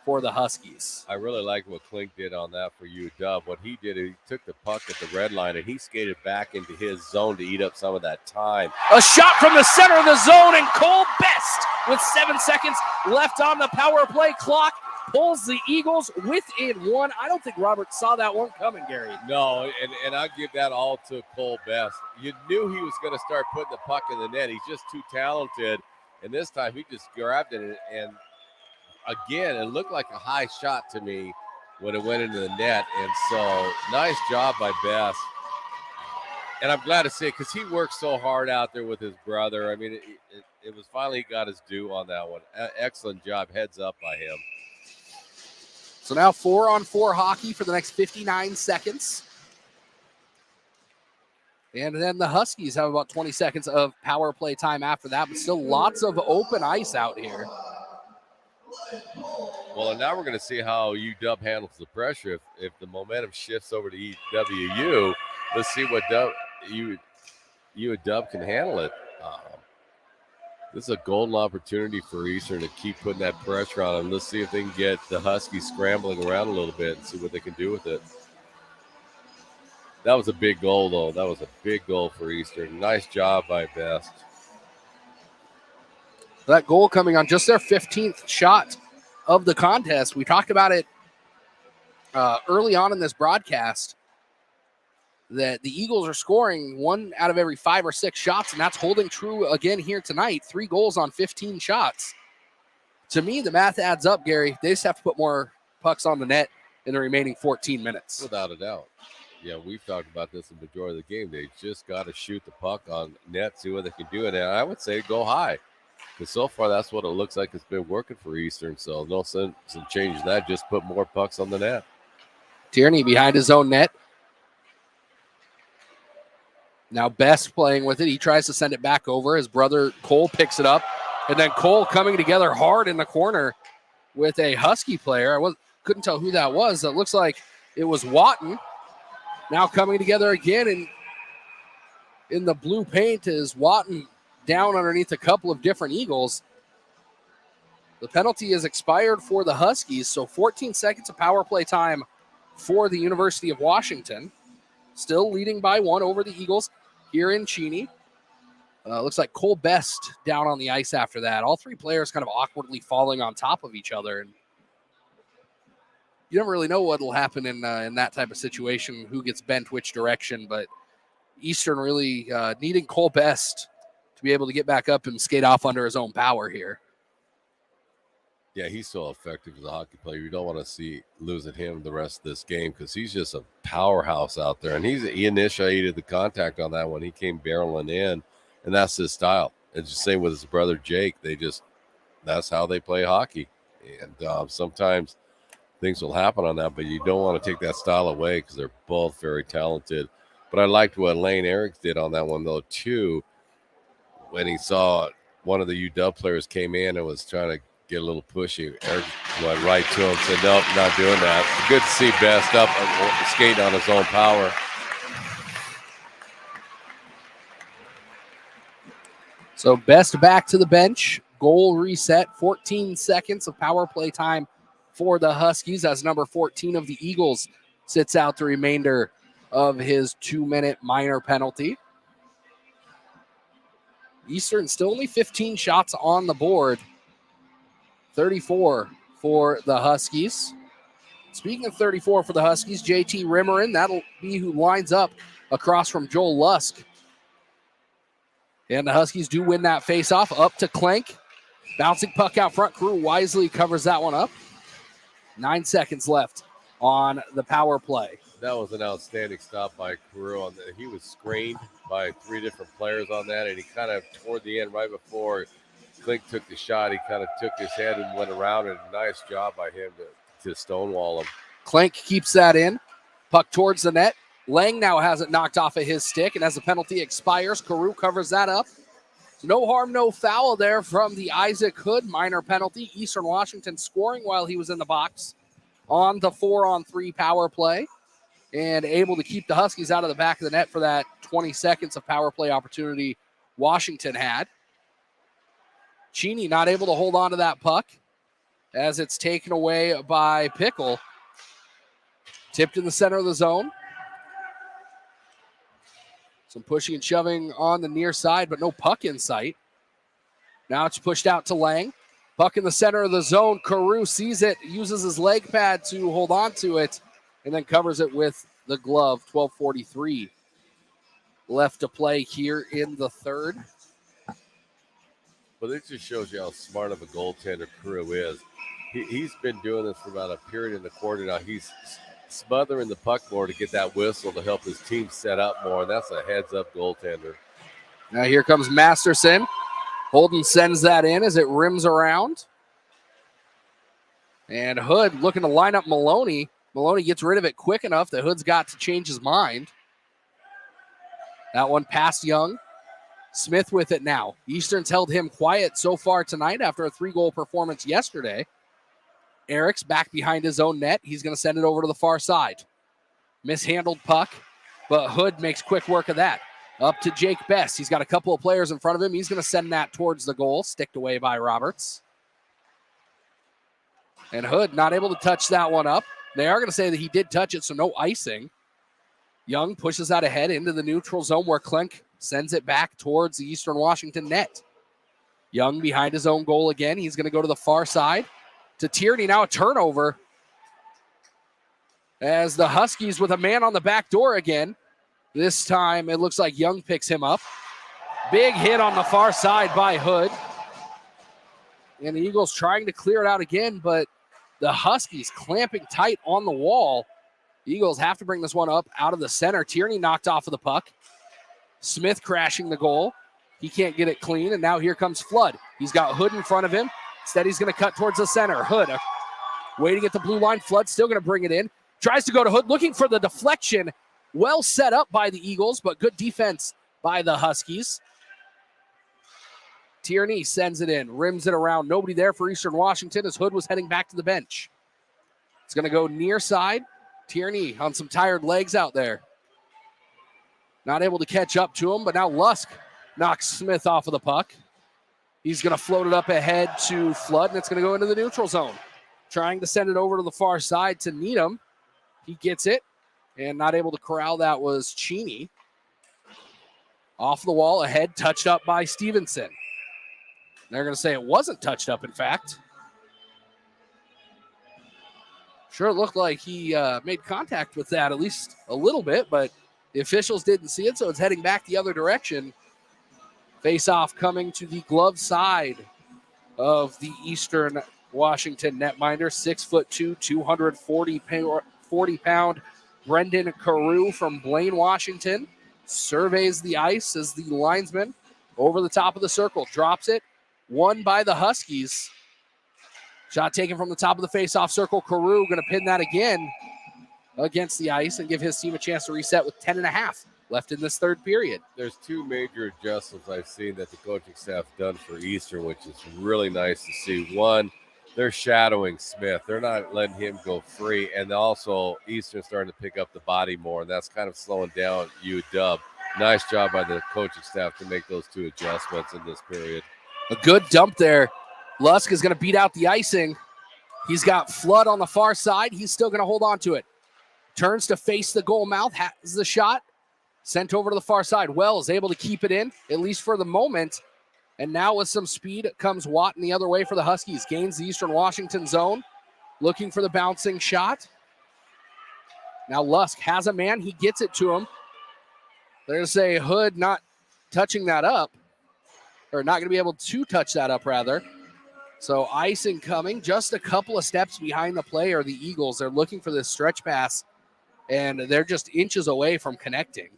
for the Huskies. I really like what Klink did on that for UW. What he did, he took the puck at the red line and he skated back into his zone to eat up some of that time. A shot from the center of the zone, and Cole Best, with 7 seconds left on the power play clock, pulls the Eagles within one. I don't think Robert saw that one coming, Gary. No, and I give that all to Cole Best. You knew he was going to start putting the puck in the net. He's just too talented. And this time he just grabbed it. And again, it looked like a high shot to me when it went into the net. And so nice job by Best. And I'm glad to see it because he worked so hard out there with his brother. I mean, it was finally got his due on that one. Excellent job. Heads up by him. So now 4-on-4 hockey for the next 59 seconds. And then the Huskies have about 20 seconds of power play time after that, but still lots of open ice out here. Well, and now we're going to see how UW handles the pressure. If the momentum shifts over to EWU, let's see what UW can handle it. This is a golden opportunity for Eastern to keep putting that pressure on them. Let's see if they can get the Huskies scrambling around a little bit and see what they can do with it. That was a big goal, though. That was a big goal for Eastern. Nice job by Best. That goal coming on just their 15th shot of the contest. We talked about it early on in this broadcast, that the Eagles are scoring 1 out of every 5 or 6 shots, and that's holding true again here tonight. 3 goals on 15 shots. To me, the math adds up, Gary. They just have to put more pucks on the net in the remaining 14 minutes. Without a doubt. Yeah, we've talked about this in the majority of the game. They just got to shoot the puck on net, see what they can do. And I would say go high. Because so far, that's what it looks like it's been working for Eastern. So no sense in changing that. Just put more pucks on the net. Tierney behind his own net. Now Best playing with it. He tries to send it back over. His brother Cole picks it up. And then Cole coming together hard in the corner with a Husky player. Couldn't tell who that was. It looks like it was Watton. Now coming together again. And in the blue paint is Watton down underneath a couple of different Eagles. The penalty is expired for the Huskies. So 14 seconds of power play time for the University of Washington. Still leading by 1 over the Eagles here in Cheney. Looks like Cole Best down on the ice after that. All 3 players kind of awkwardly falling on top of each other. And you never really know what will happen in that type of situation, who gets bent which direction. But Eastern really needing Cole Best to be able to get back up and skate off under his own power here. Yeah, he's so effective as a hockey player. You don't want to see losing him the rest of this game because he's just a powerhouse out there. And he initiated the contact on that one. He came barreling in, and that's his style. It's the same with his brother Jake. That's how they play hockey. And sometimes things will happen on that, but you don't want to take that style away because they're both very talented. But I liked what Lane Eriks did on that one, though, too, when he saw one of the UW players came in and was trying to get a little pushy. Eric went right to him, said, nope, not doing that. Good to see Best up skating on his own power. So Best back to the bench. Goal reset. 14 seconds of power play time for the Huskies as number 14 of the Eagles sits out the remainder of his 2-minute minor penalty. Eastern still only 15 shots on the board. 34 for the Huskies. Speaking of 34 for the Huskies, JT Rimmerin, that'll be who lines up across from Joel Lusk. And the Huskies do win that faceoff. Up to Klink. Bouncing puck out front. Crew wisely covers that one up. 9 seconds left on the power play. That was an outstanding stop by Carew. He was screened by 3 different players on that, and he kind of, toward the end, right before Klink took the shot, he kind of took his head and went around, and nice job by him to stonewall him. Klink keeps that in. Puck towards the net. Lang now has it knocked off of his stick, and as the penalty expires, Carew covers that up. No harm, no foul there from the Isaac Hood minor penalty. Eastern Washington scoring while he was in the box on the 4-on-3 power play and able to keep the Huskies out of the back of the net for that 20 seconds of power play opportunity Washington had. Cheney not able to hold on to that puck. as it's taken away by Pickle. Tipped in the center of the zone. Some pushing and shoving on the near side, but no puck in sight. Now it's pushed out to Lang. Puck in the center of the zone. Carew sees it, uses his leg pad to hold on to it, and then covers it with the glove. 12:43 left to play here in the third. But it just shows you how smart of a goaltender Carew is. He's been doing this for about a period in the quarter now. He's smothering the puck more to get that whistle to help his team set up more, and that's a heads-up goaltender. Now here comes Masterson. Holden sends that in as it rims around. And Hood looking to line up Maloney. Maloney gets rid of it quick enough that Hood's got to change his mind. That one past Young. Smith with it now. Eastern's held him quiet so far tonight after a 3-goal performance yesterday. Eric's back behind his own net. He's going to send it over to the far side. Mishandled puck, but Hood makes quick work of that. Up to Jake Best. He's got a couple of players in front of him. He's going to send that towards the goal. Sticked away by Roberts. And Hood not able to touch that one up. They are going to say that he did touch it, so no icing. Young pushes out ahead into the neutral zone where Klink sends it back towards the Eastern Washington net. Young behind his own goal again. He's going to go to the far side to Tierney. Now a turnover as the Huskies with a man on the back door again. This time it looks like Young picks him up. Big hit on the far side by Hood. And the Eagles trying to clear it out again, but the Huskies clamping tight on the wall. The Eagles have to bring this one up out of the center. Tierney knocked off of the puck. Smith crashing the goal. He can't get it clean, and now here comes Flood. He's got Hood in front of him. Instead, he's going to cut towards the center. Hood waiting at the blue line. Flood still going to bring it in. Tries to go to Hood, looking for the deflection. Well set up by the Eagles, but good defense by the Huskies. Tierney sends it in, rims it around. Nobody there for Eastern Washington as Hood was heading back to the bench. It's going to go near side. Tierney on some tired legs out there. Not able to catch up to him, but now Lusk knocks Smith off of the puck. He's going to float it up ahead to Flood, and it's going to go into the neutral zone. Trying to send it over to the far side to Needham. He gets it, and not able to corral that was Cheney. Off the wall ahead, touched up by Stevenson. They're going to say it wasn't touched up, in fact. Sure, it looked like he made contact with that at least a little bit, but the officials didn't see it, so it's heading back the other direction. Face-off coming to the glove side of the Eastern Washington netminder. 6'2", 240-pound Brendan Carew from Blaine, Washington. Surveys the ice as the linesman over the top of the circle. Drops it. Won by the Huskies. Shot taken from the top of the face-off circle. Carew going to pin that again against the ice and give his team a chance to reset with 10.5 left in this third period. There's two major adjustments I've seen that the coaching staff done for Eastern, which is really nice to see. One, they're shadowing Smith. They're not letting him go free. And also Eastern starting to pick up the body more, and that's kind of slowing down UW. Nice job by the coaching staff to make those two adjustments in this period. A good dump there. Lusk is going to beat out the icing. He's got Flood on the far side. He's still going to hold on to it. Turns to face the goal mouth. Has the shot. Sent over to the far side. Wells able to keep it in, at least for the moment. And now with some speed comes Watton the other way for the Huskies. Gains the Eastern Washington zone. Looking for the bouncing shot. Now Lusk has a man. He gets it to him. They're going to say Hood not touching that up. Or not going to be able to touch that up, rather. So icing coming. Just a couple of steps behind the play are the Eagles. They're looking for this stretch pass. And they're just inches away from connecting.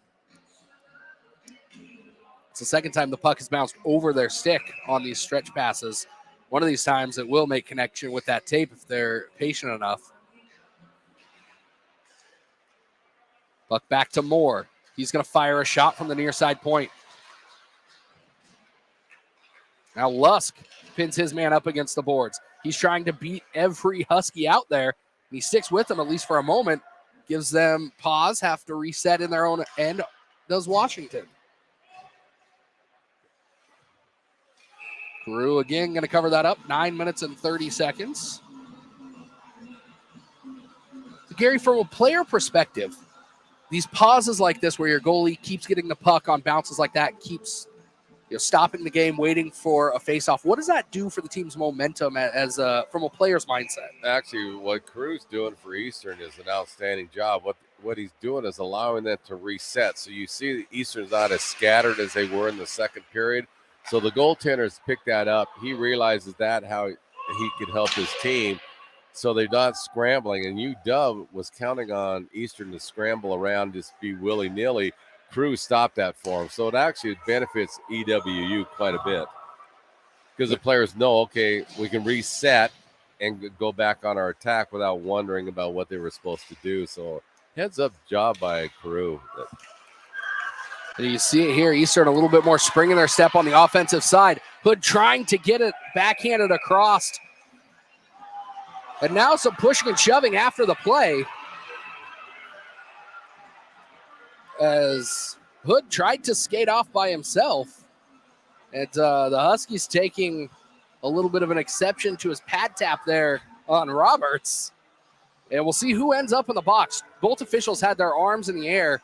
It's the second time the puck has bounced over their stick on these stretch passes. One of these times it will make connection with that tape if they're patient enough. Puck back to Moore. He's going to fire a shot from the near side point. Now Lusk pins his man up against the boards. He's trying to beat every Husky out there. And he sticks with them at least for a moment. Gives them pause, have to reset in their own end. Does Washington. Carew again going to cover that up. 9 minutes and 30 seconds. So Gary, from a player perspective, these pauses like this where your goalie keeps getting the puck on bounces like that, keeps stopping the game, waiting for a faceoff. What does that do for the team's momentum as from a player's mindset? Actually, what Crew's doing for Eastern is an outstanding job. What he's doing is allowing them to reset. So you see that Eastern's not as scattered as they were in the second period. So the goaltenders picked that up. He realizes that how he could help his team. So they're not scrambling. And UW was counting on Eastern to scramble around, just be willy-nilly. Crew stopped that for him. So it actually benefits EWU quite a bit. Because the players know, okay, we can reset and go back on our attack without wondering about what they were supposed to do. So heads-up job by Crew. You see it here. Eastern a little bit more spring in their step on the offensive side. Hood trying to get it backhanded across. And now some pushing and shoving after the play. As Hood tried to skate off by himself. And the Huskies taking a little bit of an exception to his pad tap there on Roberts. And we'll see who ends up in the box. Both officials had their arms in the air.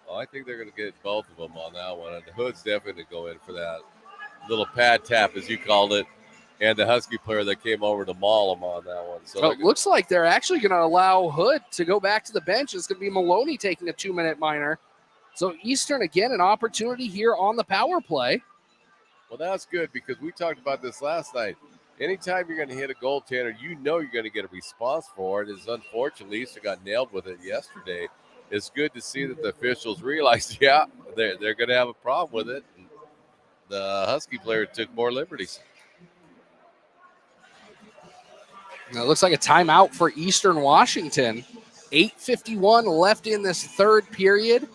Well, I think they're going to get both of them on that one. And the Hood's definitely going to go in for that little pad tap, as you called it. And the Husky player that came over to maul him on that one. So it looks like they're actually going to allow Hood to go back to the bench. It's going to be Maloney taking a 2-minute minor. So Eastern, again, an opportunity here on the power play. Well, that's good because we talked about this last night. Anytime you're going to hit a goaltender, you know you're going to get a response for it. It's unfortunately Eastern got nailed with it yesterday. It's good to see that the officials realized, yeah, they're going to have a problem with it. And the Husky player took more liberties. Now it looks like a timeout for Eastern Washington. 8:51 left in this third period.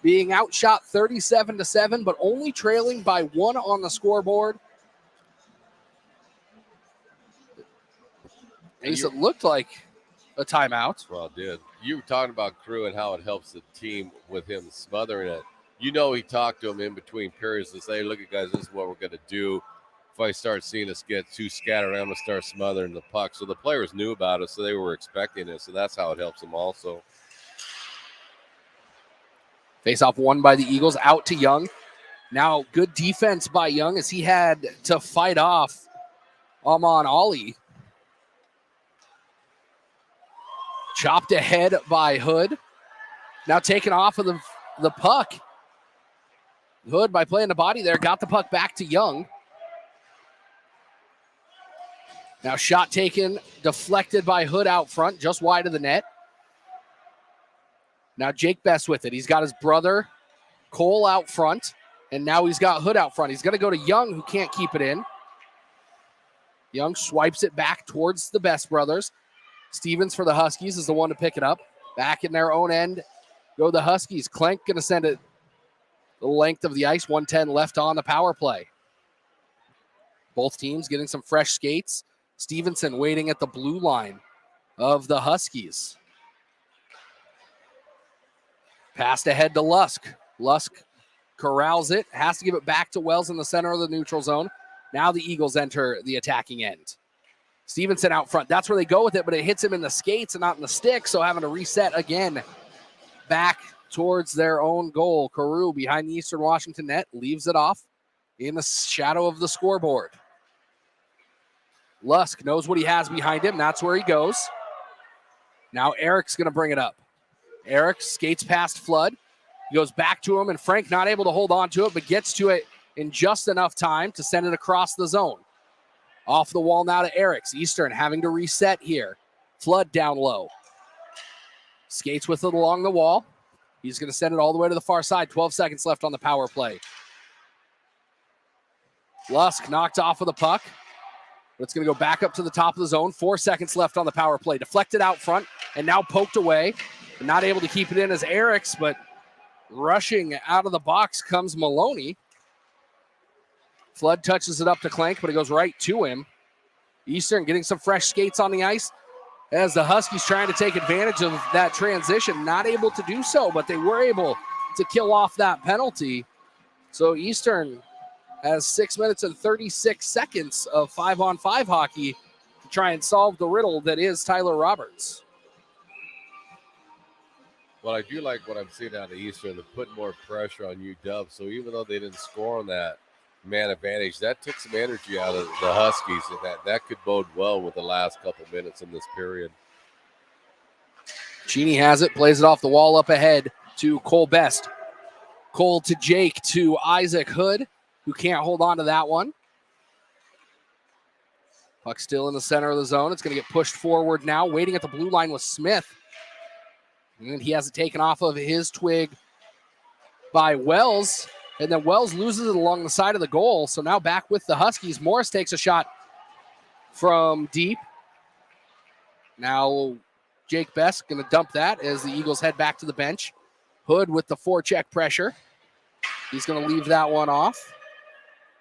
Being outshot 37-7, but only trailing by 1 on the scoreboard. It looked like a timeout. Well, it did. You were talking about Crew and how it helps the team with him smothering it. You know, he talked to him in between periods to say, look, guys, this is what we're going to do. If I start seeing us get too scattered, I'm going to start smothering the puck. So the players knew about it, so they were expecting it. So that's how it helps them also. Face-off won by the Eagles, out to Young. Now good defense by Young as he had to fight off Amon Ali. Chopped ahead by Hood. Now taken off of the puck. Hood, by playing the body there, got the puck back to Young. Now shot taken, deflected by Hood out front, just wide of the net. Now Jake Best with it. He's got his brother Cole out front, and now he's got Hood out front. He's going to go to Young, who can't keep it in. Young swipes it back towards the Best brothers. Stevens for the Huskies is the one to pick it up. Back in their own end go the Huskies. Klenk going to send it the length of the ice. 1:10 left on the power play. Both teams getting some fresh skates. Stevenson waiting at the blue line of the Huskies. Passed ahead to Lusk. Lusk corrals it. Has to give it back to Wells in the center of the neutral zone. Now the Eagles enter the attacking end. Stevenson out front. That's where they go with it, but it hits him in the skates and not in the stick, so having to reset again back towards their own goal. Carew behind the Eastern Washington net leaves it off in the shadow of the scoreboard. Lusk knows what he has behind him. That's where he goes. Now Eric's going to bring it up. Eric skates past Flood. He goes back to him, and Frank not able to hold on to it, but gets to it in just enough time to send it across the zone. Off the wall now to Eric's. Eastern having to reset here. Flood down low. Skates with it along the wall. He's going to send it all the way to the far side. 12 seconds left on the power play. Lusk knocked off of the puck. But it's going to go back up to the top of the zone. 4 seconds left on the power play. Deflected out front and now poked away. And not able to keep it in as Eric's, but rushing out of the box comes Maloney. Flood touches it up to Klenk, but it goes right to him. Eastern getting some fresh skates on the ice as the Huskies trying to take advantage of that transition. Not able to do so, but they were able to kill off that penalty. So Eastern has 6 minutes and 36 seconds of 5-on-5 hockey to try and solve the riddle that is Tyler Roberts. Well, I do like what I'm seeing out of Eastern. They're putting more pressure on UW. So even though they didn't score on that man advantage, that took some energy out of the Huskies. And that could bode well with the last couple minutes in this period. Cheney has it, plays it off the wall up ahead to Cole Best. Cole to Jake to Isaac Hood, who can't hold on to that one. Puck still in the center of the zone. It's going to get pushed forward now. Waiting at the blue line with Smith. And he has it taken off of his twig by Wells. And then Wells loses it along the side of the goal. So now back with the Huskies. Morris takes a shot from deep. Now Jake Best going to dump that as the Eagles head back to the bench. Hood with the forecheck pressure. He's going to leave that one off.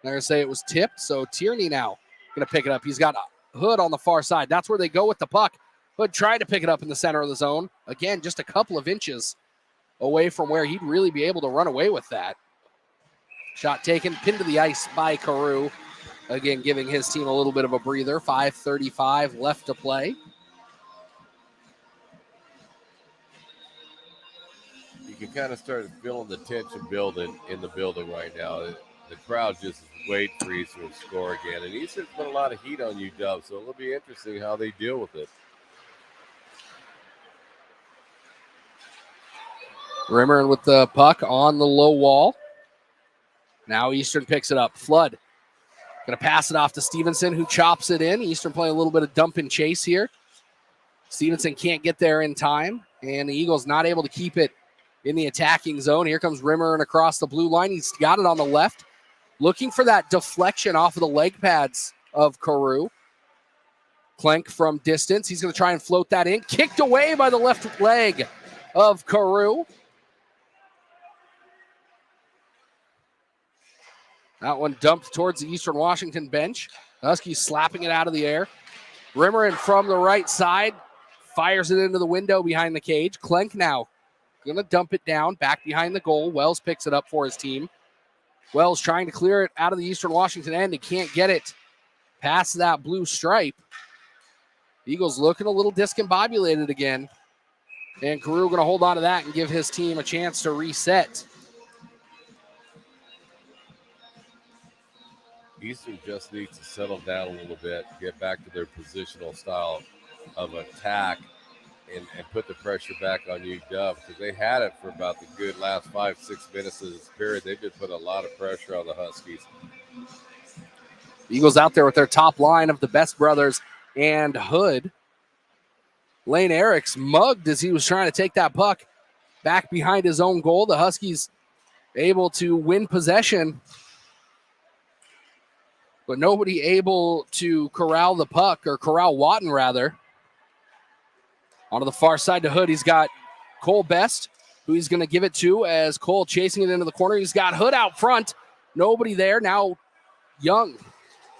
They're going to say it was tipped. So Tierney now going to pick it up. He's got Hood on the far side. That's where they go with the puck. Hood tried to pick it up in the center of the zone. Again, just a couple of inches away from where he'd really be able to run away with that. Shot taken, pinned to the ice by Carew. Again, giving his team a little bit of a breather. 5:35 left to play. You can kind of start feeling the tension building in the building right now. The crowd just is waiting for Eastern to score again. And Eastern's put a lot of heat on UW, so it'll be interesting how they deal with it. Rimmer with the puck on the low wall. Now Eastern picks it up. Flood going to pass it off to Stevenson, who chops it in. Eastern playing a little bit of dump and chase here. Stevenson can't get there in time, and the Eagles not able to keep it in the attacking zone. Here comes Rimmer and across the blue line. He's got it on the left, looking for that deflection off of the leg pads of Carew. Clank from distance. He's going to try and float that in. Kicked away by the left leg of Carew. That one dumped towards the Eastern Washington bench. Huskies slapping it out of the air. Rimmer in from the right side. Fires it into the window behind the cage. Clank now going to dump it down back behind the goal. Wells picks it up for his team. Wells trying to clear it out of the Eastern Washington end. He can't get it past that blue stripe. Eagles looking a little discombobulated again. And Carew going to hold on to that and give his team a chance to reset. Eastern just needs to settle down a little bit, get back to their positional style of attack, and put the pressure back on UW, because they had it for about the good last 5-6 minutes of this period. They've been putting a lot of pressure on the Huskies. Eagles out there with their top line of the Best brothers and Hood. Lane Eriks mugged as he was trying to take that puck back behind his own goal. The Huskies able to win possession, but nobody able to corral the puck, or corral Watton rather. Onto the far side to Hood. He's got Cole Best, who he's going to give it to as Cole chasing it into the corner. He's got Hood out front. Nobody there. Now Young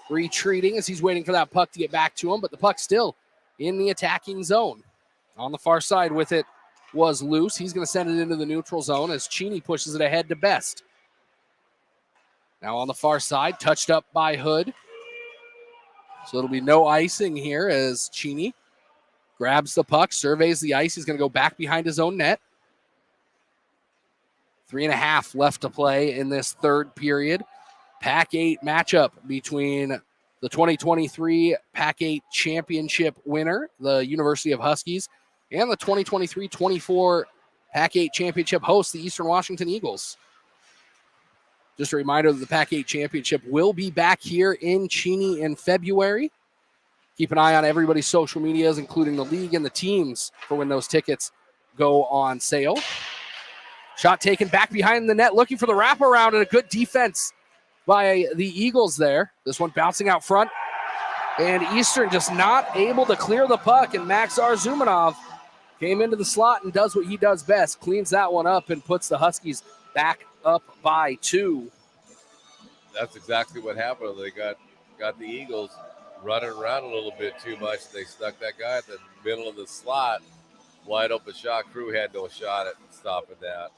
retreating as he's waiting for that puck to get back to him, but the puck's still in the attacking zone. On the far side with it was Loose. He's going to send it into the neutral zone as Cheney pushes it ahead to Best. Now on the far side, touched up by Hood. So it'll be no icing here as Cheney grabs the puck, surveys the ice. He's going to go back behind his own net. 3.5 left to play in this third period. Pac 8 matchup between the 2023 Pac 8 championship winner, the University of Huskies, and the 2023-24 Pac 8 championship host, the Eastern Washington Eagles. Just a reminder that the Pac 8 championship will be back here in Cheney in February. Keep an eye on everybody's social medias, including the league and the teams, for when those tickets go on sale. Shot taken back behind the net, looking for the wraparound, and a good defense by the Eagles there. This one bouncing out front, and Eastern just not able to clear the puck, and Max Arzumanov came into the slot and does what he does best, cleans that one up and puts the Huskies back up by 2. That's exactly what happened. They got the Eagles running around a little bit too much. They stuck that guy at the middle of the slot. Wide open shot. Crew had no shot at stopping that.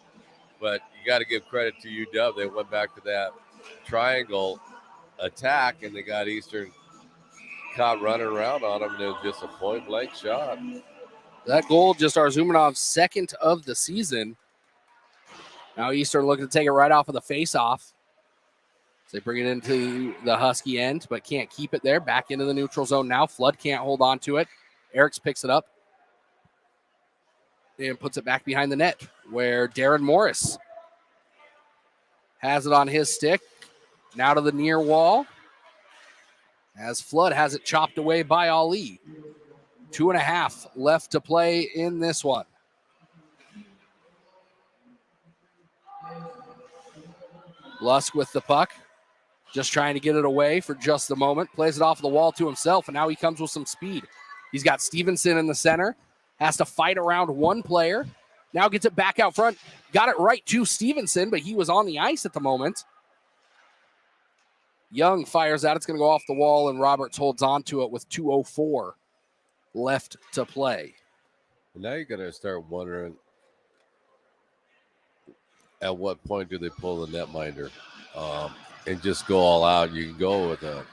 But you got to give credit to UW. They went back to that triangle attack, and they got Eastern caught running around on them, and it was just a point-blank shot. That goal, just Arzumanov's second of the season. Now Eastern looking to take it right off of the face-off. They bring it into the Husky end, but can't keep it there. Back into the neutral zone now. Flood can't hold on to it. Eriks picks it up and puts it back behind the net, where Darren Morris has it on his stick. Now to the near wall, as Flood has it chopped away by Ali. 2.5 left to play in this one. Lusk with the puck, just trying to get it away for just the moment. Plays it off the wall to himself, and now he comes with some speed. He's got Stevenson in the center, has to fight around one player. Now gets it back out front. Got it right to Stevenson, but he was on the ice at the moment. Young fires out. It's going to go off the wall, and Roberts holds on to it with 2:04 left to play. Now you're going to start wondering, at what point do they pull the netminder and just go all out? You can go with a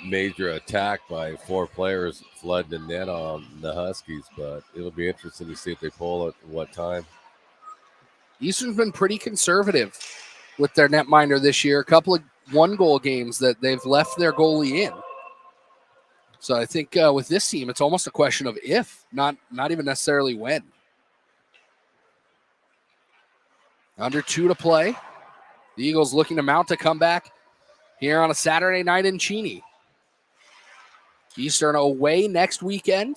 major attack by 4 players flooding the net on the Huskies, but it'll be interesting to see if they pull it at what time. Eastern's been pretty conservative with their netminder this year. A couple of 1-goal games that they've left their goalie in. So I think with this team, it's almost a question of if, not even necessarily when. Under 2 to play. The Eagles looking to mount a comeback here on a Saturday night in Cheney. Eastern away next weekend,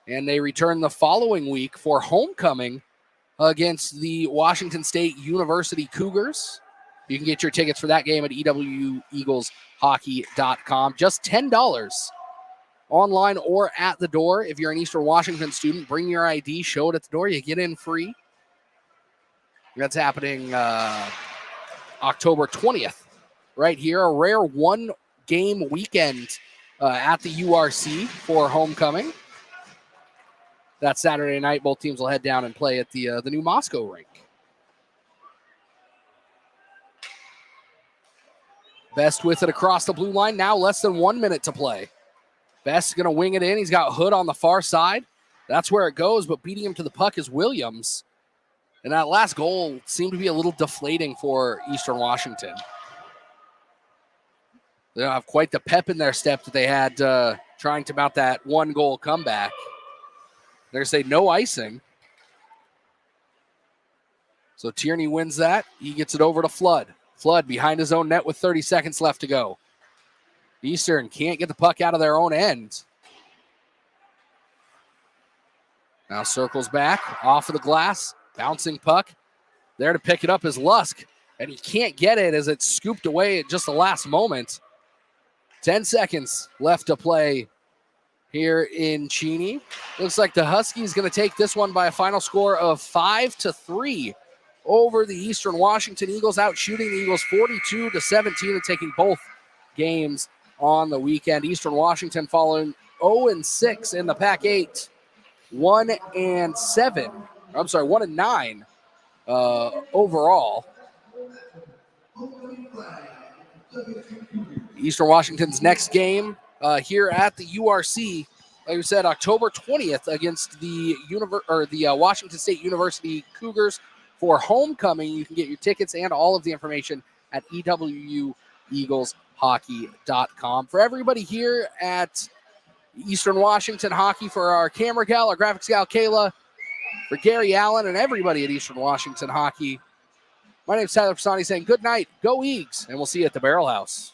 and they return the following week for homecoming against the Washington State University Cougars. You can get your tickets for that game at EWUEaglesHockey.com. Just $10 online or at the door. If you're an Eastern Washington student, bring your ID, show it at the door. You get in free. That's happening October 20th right here. A rare 1-game weekend at the URC for homecoming. That Saturday night, both teams will head down and play at the new Moscow rink. Best with it across the blue line. Now less than 1 minute to play. Best is going to wing it in. He's got Hood on the far side. That's where it goes, but beating him to the puck is Williams. And that last goal seemed to be a little deflating for Eastern Washington. They don't have quite the pep in their step that they had trying to mount that 1-goal comeback. They're going to say no icing. So Tierney wins that. He gets it over to Flood. Flood behind his own net with 30 seconds left to go. Eastern can't get the puck out of their own end. Now circles back off of the glass. Bouncing puck. There to pick it up is Lusk. And he can't get it as it's scooped away at just the last moment. 10 seconds left to play here in Cheney. Looks like the Huskies going to take this one by a final score of 5-3 over the Eastern Washington Eagles, out shooting the Eagles 42-17 and taking both games on the weekend. Eastern Washington following 0-6 in the Pac-8, 1-9 overall. Eastern Washington's next game here at the URC, like we said, October 20th against the Washington State University Cougars for homecoming. You can get your tickets and all of the information at EWUEaglesHockey.com. For everybody here at Eastern Washington Hockey, for our camera gal, our graphics gal, Kayla, for Gary Allen and everybody at Eastern Washington Hockey, my name is Tyler Pisani saying good night, go Eags, and we'll see you at the Barrel House.